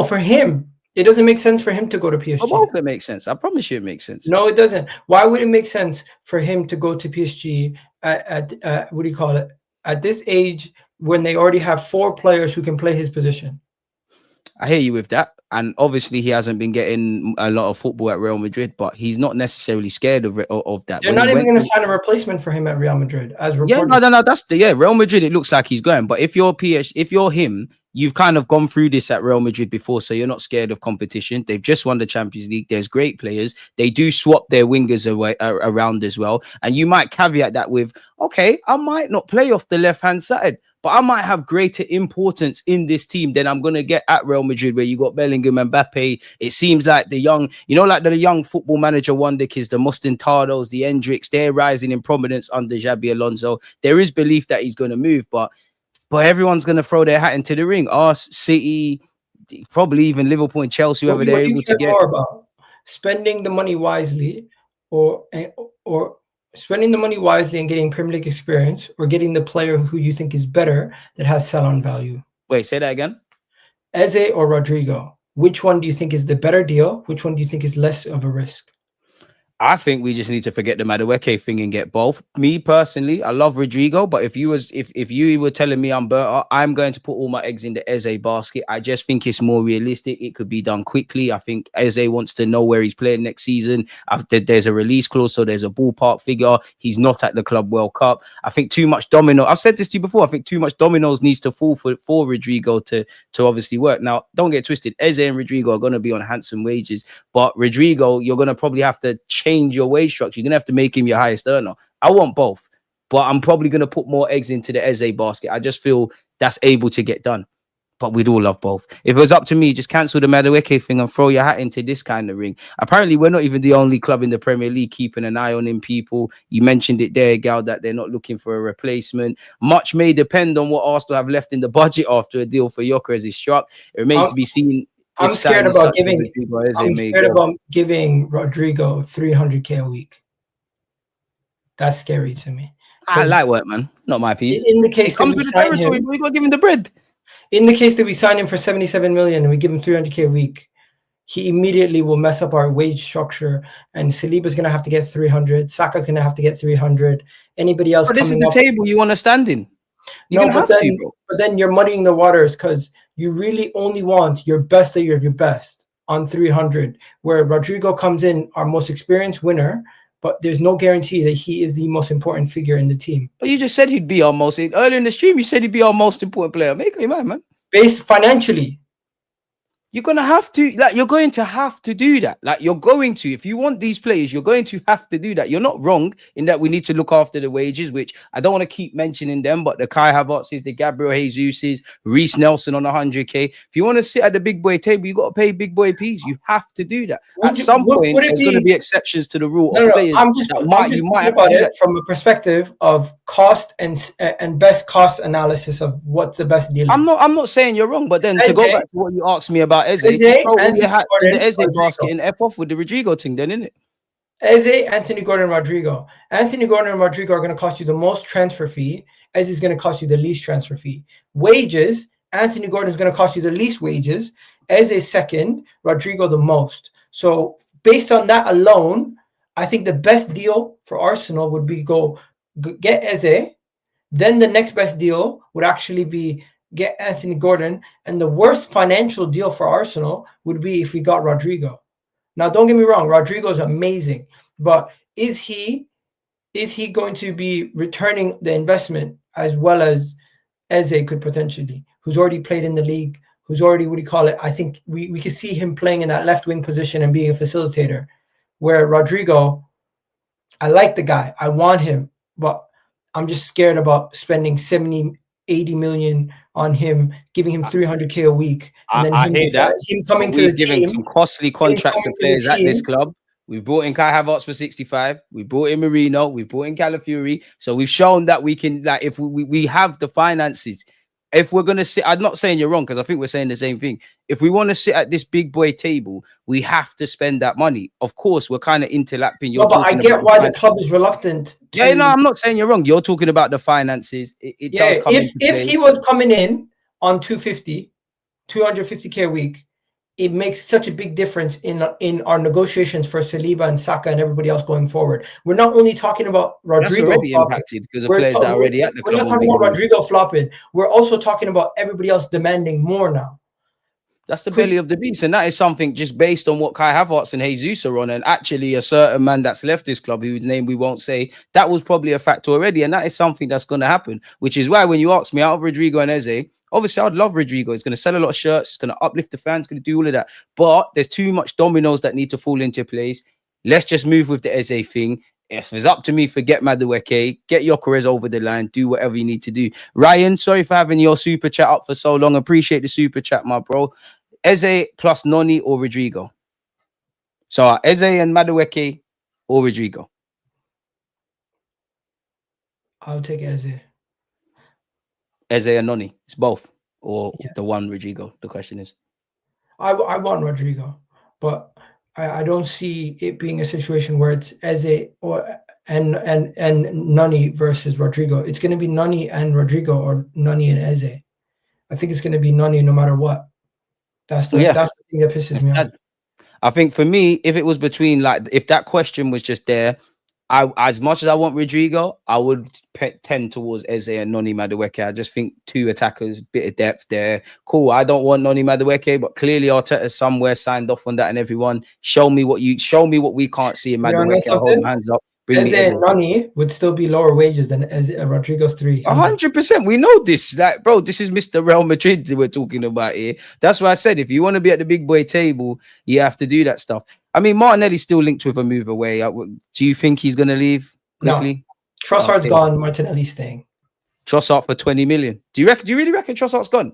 For him, it doesn't make sense for him to go to PSG. For both, it makes sense. I promise you, it makes sense. No, it doesn't. Why would it make sense for him to go to PSG at what do you call it? At this age, when they already have 4 players who can play his position? I hear you with that. And obviously, he hasn't been getting a lot of football at Real Madrid, but he's not necessarily scared of that. They're not even going to sign a replacement for him at Real Madrid, as reported. Yeah, no. That's Real Madrid. It looks like he's going, but if you're him, you've kind of gone through this at Real Madrid before, so you're not scared of competition. They've just won the Champions League. There's great players. They do swap their wingers around as well, and you might caveat that with, okay, I might not play off the left hand side, but I might have greater importance in this team than I'm going to get at Real Madrid, where you got Bellingham and Mbappe. It seems like the young, like the young football manager wonder kids, the Mustentados, the Endricks, they're rising in prominence under Xabi Alonso. There is belief that he's going to move, but everyone's going to throw their hat into the ring. Us, City, probably even Liverpool and Chelsea, whoever they're able to get. More about spending the money wisely, or spending the money wisely and getting Premier League experience, or getting the player who you think is better that has sell-on value? Wait, say that again. Eze or Rodrigo? Which one do you think is the better deal? Which one do you think is less of a risk? I think we just need to forget the Madueke thing and get both. Me personally, I love Rodrigo, but if you were telling me I'm going to put all my eggs in the Eze basket. I just think it's more realistic. It could be done quickly. I think Eze wants to know where he's playing next season. There's a release clause, so there's a ballpark figure. He's not at the Club World Cup. I think too much domino. I've said this to you before. I think too much dominoes needs to fall for Rodrigo to obviously work. Now, don't get twisted. Eze and Rodrigo are going to be on handsome wages, but Rodrigo, you're going to probably have to change your wage structure. You're gonna have to make him your highest earner. I want both, but I'm probably gonna put more eggs into the Eze basket. I just feel that's able to get done, but we'd all love both. If it was up to me, just cancel the Madueke thing and throw your hat into this kind of ring. Apparently, we're not even the only club in the Premier League keeping an eye on him. People, you mentioned it there, Gal, that they're not looking for a replacement. Much may depend on what Arsenal have left in the budget after a deal for Gyökeres is struck. It remains to be seen. I'm scared about giving Rodrigo 300K a week. That's scary to me. I like work, man. Not my piece. In the case it comes with the territory, we got to give him the bread. In the case that we sign him for 77 million and we give him 300K a week, he immediately will mess up our wage structure. And Saliba's going to have to get 300. Saka's going to have to get 300. Anybody else? But this is the table you want to stand in. But then you're muddying the waters, because you really only want your best of your best on 300, where Rodrigo comes in, our most experienced winner, but there's no guarantee that he is the most important figure in the team. But you just said he'd be our most, earlier in the stream, you said he'd be our most important player. Make it man. Based financially. You're going to have to do that. Like, you're going to, if you want these players, you're going to have to do that. You're not wrong in that we need to look after the wages, which I don't want to keep mentioning them, but the Kai Havertz's, the Gabriel Jesus's, Reece Nelson on 100K. If you want to sit at the big boy table, you got to pay big boy fees. You have to do that. At some point, there's going to be exceptions to the rule. I'm just talking about it from a perspective of cost and best cost analysis of what's the best deal. I'm not saying you're wrong, but then to go back to what you asked me about Eze, throw your hat in the Eze basket and F off with the Rodrigo thing, then, innit? Eze, Anthony Gordon, Rodrigo. Anthony Gordon and Rodrigo are going to cost you the most transfer fee. Eze is going to cost you the least transfer fee. Wages, Anthony Gordon is going to cost you the least wages. Eze second, Rodrigo the most. So based on that alone, I think the best deal for Arsenal would be get Eze. Then the next best deal would actually be get Anthony Gordon, and the worst financial deal for Arsenal would be if we got Rodrigo. Now, don't get me wrong, Rodrigo is amazing, but is he going to be returning the investment as well as Eze could potentially, who's already played in the league, who's already, I think we could see him playing in that left wing position and being a facilitator, where Rodrigo, I like the guy, I want him, but I'm just scared about spending 70-80 million on him, giving him 300K a week, and then him coming to the team. Some costly contracts to players at this club. We've brought in Kai Havertz for 65. We brought in Marino. We brought in Calafiori. So we've shown that we can, like, if we have the finances. If we're going to sit, I'm not saying you're wrong, because I think we're saying the same thing. If we want to sit at this big boy table, we have to spend that money. Of course, we're kind of interlapping. But I get why the club is reluctant. I'm not saying you're wrong. You're talking about the finances. It does come into play. If he was coming in on 250K a week, it makes such a big difference in our negotiations for Saliba and Saka and everybody else going forward. We're not only talking about Rodrigo already impacted because of players that are already at the club. We're not talking about Rodrigo flopping. We're also talking about everybody else demanding more now. That's the belly of the beast, and that is something just based on what Kai Havertz and Jesus are on, and actually a certain man that's left this club, whose name we won't say, that was probably a factor already, and that is something that's going to happen, which is why when you ask me out of Rodrigo and Eze, obviously I'd love Rodrigo. It's going to sell a lot of shirts, it's going to uplift the fans, it's going to do all of that, but there's too much dominoes that need to fall into place. Let's just move with the Eze thing. If it's up to me, forget Madueke, get Gyökeres over the line, do whatever you need to do. Ryan, sorry for having your super chat up for so long. Appreciate the super chat, my bro. Eze plus Noni or Rodrigo? So Eze and Madueke or Rodrigo? I'll take Eze. Eze and Noni. It's both. Or the one Rodrigo. The question is. I want Rodrigo, but I don't see it being a situation where it's Eze and Noni versus Rodrigo. It's going to be Noni and Rodrigo or Noni and Eze. I think it's going to be Noni no matter what. That's the thing that pisses me off. I think for me, if it was between, like, if that question was just there, as much as I want Rodrigo, I would tend towards Eze and Noni Madueke. I just think two attackers, bit of depth there. Cool. I don't want Noni Madueke, but clearly Arteta somewhere signed off on that, and everyone show me what we can't see in Madueke. I hold my hands up. Eze and Noni would still be lower wages than Rodrigo's 3. 100%. We know this. Like, bro, this is Mr. Real Madrid we're talking about here. That's why I said if you want to be at the big boy table, you have to do that stuff. I mean, Martinelli's still linked with a move away. Do you think he's going to leave quickly? No. Trossard's gone. Martinelli's staying. Trossard for 20 million. Do you really reckon Trossard's gone?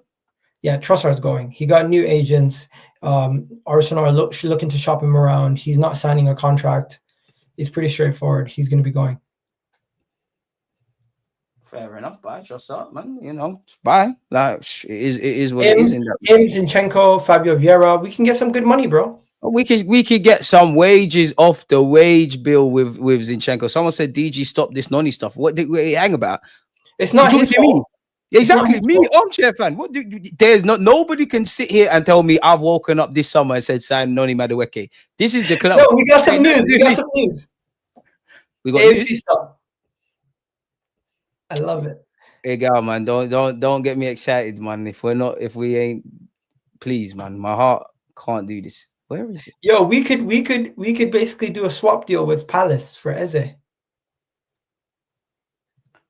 Yeah, Trossard's going. He got new agents. Arsenal are looking to shop him around. He's not signing a contract. It's pretty straightforward. He's going to be going. Fair enough. Bye, Trossard, man. You know, bye. Like, it is what it is. Him, Zinchenko, Fabio Vieira. We can get some good money, bro. We could get some wages off the wage bill with Zinchenko. Someone said, DG, stop this Noni stuff. What did we hang about? It's not his fault. Exactly. Me, armchair fan. Nobody can sit here and tell me I've woken up this summer and said sign Noni Madueke. This is the club. No, we got some news. We got AFC stuff. I love it. EGAL, man. Don't get me excited, man. If we ain't, please, man. My heart can't do this. Where is it? Yo, we could basically do a swap deal with Palace for Eze.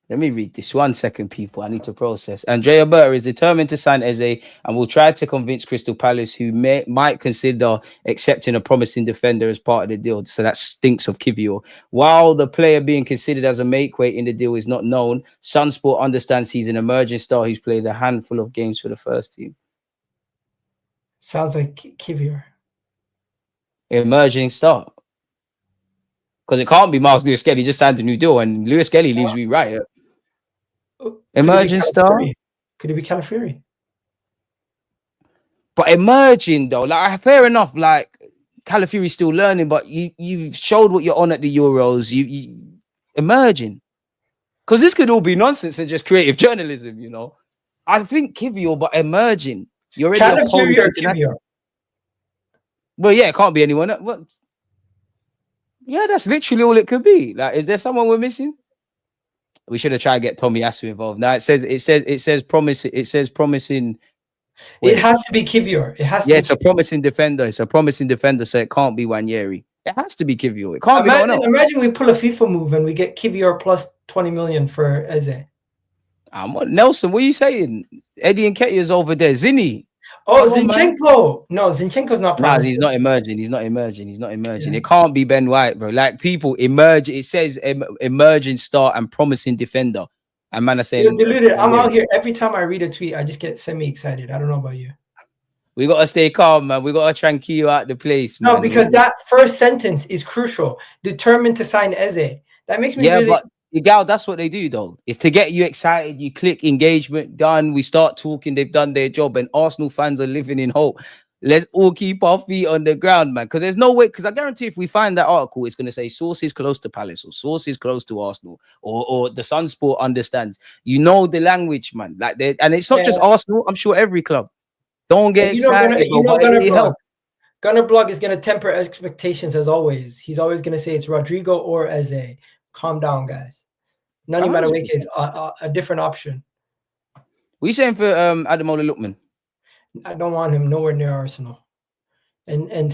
Let me read this 1 second, people. I need to process. Andrea Burr is determined to sign Eze and will try to convince Crystal Palace, who might consider accepting a promising defender as part of the deal. So that stinks of Kivior. While the player being considered as a make-weight in the deal is not known, Sunsport understands he's an emerging star who's played a handful of games for the first team. Sounds like Kivior. Emerging star. Because it can't be Miles Lewis Kelly just signed a new deal and Lewis Kelly leaves we right. Emerging star? Could it be Calafiori? But emerging though, like fair enough, like Calafiori's still learning, but you've showed what you're on at the Euros. You emerging. Because this could all be nonsense and just creative journalism, you know. I think Kivior, but emerging. You're already Calafiori or Kivior? Well, yeah, it can't be anyone. Well, yeah, that's literally all it could be. Like, is there someone we're missing? We should have tried to get Tomiyasu involved. Now it says promising. It has to be Kivior. It has to. Yeah, it's a promising defender. It's a promising defender, so it can't be Wanyeri. It has to be Kivior. It can't be. Imagine we pull a FIFA move and we get Kivior plus 20 million for Eze. Nelson, what are you saying? Eddie and Nketiah's over there. Zinni. Oh, Zinchenko. No, Zinchenko's not promising. Nah, he's not emerging. Yeah. It can't be Ben White, bro. Like, people emerge. It says emerging star and promising defender. And man, I say, Deluded. I'm out here. Every time I read a tweet, I just get semi-excited. I don't know about you. We got to stay calm, man. We got to try and keep you out the place, man. No, because that first sentence is crucial. Determined to sign Eze. That makes me really... but EGAL, that's what they do, though. It's to get you excited. You click engagement, done. We start talking. They've done their job, and Arsenal fans are living in hope. Let's all keep our feet on the ground, man. Because there's no way. Because I guarantee, if we find that article, it's going to say sources close to Palace or sources close to Arsenal or the Sunsport understands. You know the language, man. Like, and it's not just Arsenal. I'm sure every club. Don't get excited. Gunner Blog is going to temper expectations as always. He's always going to say it's Rodrigo or Eze. Calm down, guys. Noni Madueke is a different option. What are you saying for Ademola Lookman? I don't want him nowhere near Arsenal. And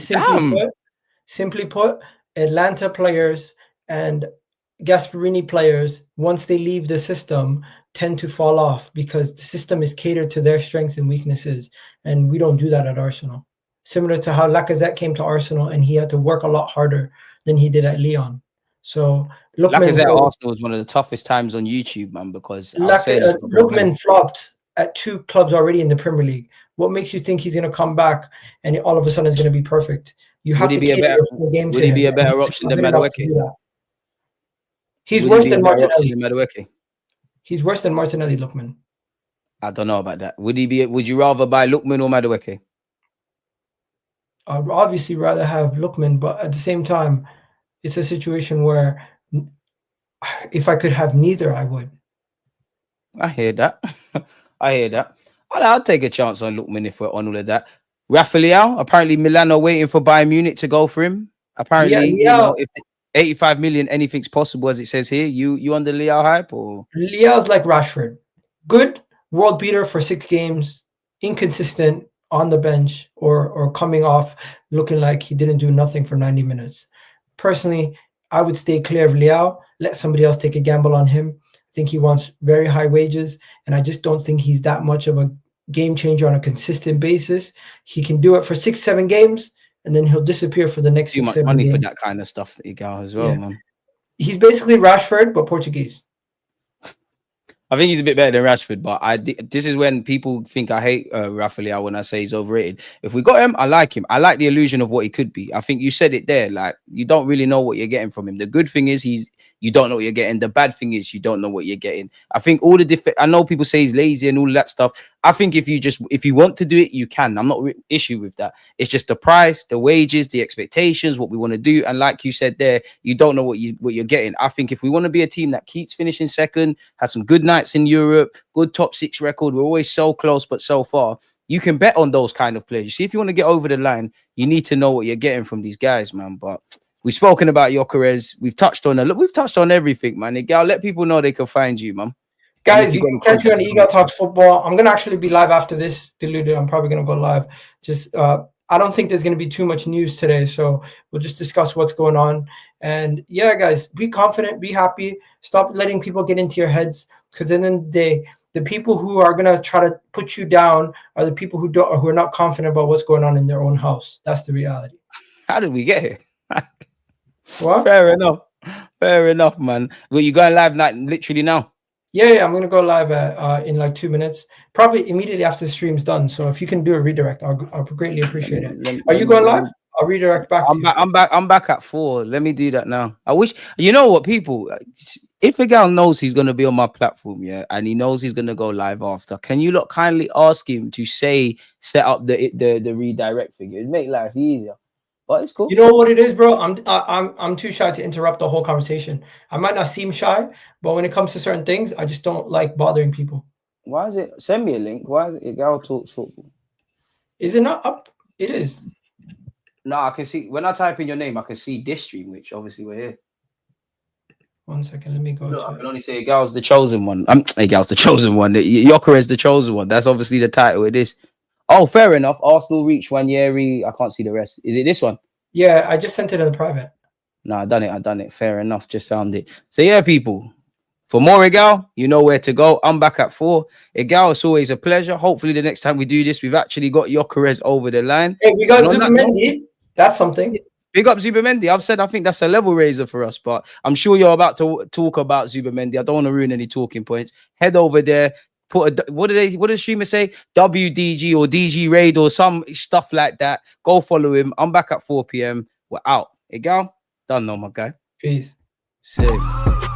simply put, Atlanta players and Gasperini players, once they leave the system, tend to fall off because the system is catered to their strengths and weaknesses. And we don't do that at Arsenal. Similar to how Lacazette came to Arsenal and he had to work a lot harder than he did at Lyon. So Like I Lookman's said, Arsenal was one of the toughest times on YouTube, man, because Lookman flopped at 2 clubs already in the Premier League. What makes you think he's going to come back and all of a sudden it's going to be perfect? You have to cater your full game to him. Would he be a better option than Madueke? He's worse than Martinelli. He's worse than Martinelli, Lookman. I don't know about that. Would you rather buy Lookman or Madueke? I'd obviously rather have Lookman, but at the same time, it's a situation where if I could have neither, I would. I hear that. I hear that. I'll take a chance on Lookman if we're on all of that. Rafael, apparently Milan are waiting for Bayern Munich to go for him. Apparently, you know, if 85 million, anything's possible, as it says here. You on the Leao hype or? Leao's like Rashford. Good world beater for 6 games, inconsistent on the bench or coming off looking like he didn't do nothing for 90 minutes. Personally, I would stay clear of Leao. Let somebody else take a gamble on him. I think he wants very high wages, and I just don't think he's that much of a game changer on a consistent basis. He can do it for 6-7 games, and then he'll disappear for the next 6-7 games. Too much money for that kind of stuff that you got as well, man. He's basically Rashford, but Portuguese. I think he's a bit better than Rashford, but this is when people think I hate Rafael when I say he's overrated. If we got him, I like him. I like the illusion of what he could be. I think you said it there. Like, you don't really know what you're getting from him. The good thing is you don't know what you're getting. The bad thing is you don't know what you're getting. I think all the different. I know people say he's lazy and all that stuff. I think if you want to do it, you can. I'm not issue with that. It's just the price, the wages, the expectations, what we want to do. And like you said there, you don't know what you're getting. I think if we want to be a team that keeps finishing second, has some good nights in Europe, good top 6 record, we're always so close but so far. You can bet on those kind of players. You see, if you want to get over the line, you need to know what you're getting from these guys, man. But we've spoken about Gyökeres. We've touched on everything, man. EGAL, let people know they can find you, man. Guys, you can catch me on EGAL Talks Football. I'm going to actually be live after this. Deluded. I'm probably going to go live. Just, I don't think there's going to be too much news today, so we'll just discuss what's going on. And yeah, guys, be confident, be happy. Stop letting people get into your heads, because at the end of the day, the people who are going to try to put you down are the people who are not confident about what's going on in their own house. That's the reality. How did we get here? What? Fair enough, man. Well, you going live literally now? Yeah, I'm gonna go live in like 2 minutes, probably immediately after the stream's done. So if you can do a redirect, I'll greatly appreciate it. Are you going live? I'll redirect back. I'm back at 4. Let me do that now. I wish, you know what, people, if EGAL knows he's gonna be on my platform, yeah, and he knows he's gonna go live after, can you lot kindly ask him to set up the redirect thing? It'd make life easier. But it's cool. You know what it is, bro? I'm too shy to interrupt the whole conversation. I might not seem shy, but when it comes to certain things, I just don't like bothering people. Why is it? Send me a link. Why is it EGAL Talks Football? Is it not up? It is. No, I can see when I type in your name, I can see this stream, which obviously we're here. 1 second, let me go. Look, I can only say EGAL's the chosen one. EGAL's the chosen one. Gyökeres the chosen one. That's obviously the title it is. Oh, fair enough. Arsenal reach Wanyeri. I can't see the rest. Is it this one? Yeah, I just sent it in the private. No, I done it. Fair enough. Just found it. So yeah, people. For more EGAL, you know where to go. I'm back at 4. EGAL, it's always a pleasure. Hopefully, the next time we do this, we've actually got Gyökeres over the line. Hey, we got Zubimendi. That's something. Big up Zubimendi. I've said I think that's a level raiser for us, but I'm sure you're about to talk about Zubimendi. I don't want to ruin any talking points. Head over there. What does streamer say? WDG or DG Raid or some stuff like that. Go follow him. I'm back at 4 p.m. We're out. EGAL, done now, my guy. Peace. Safe.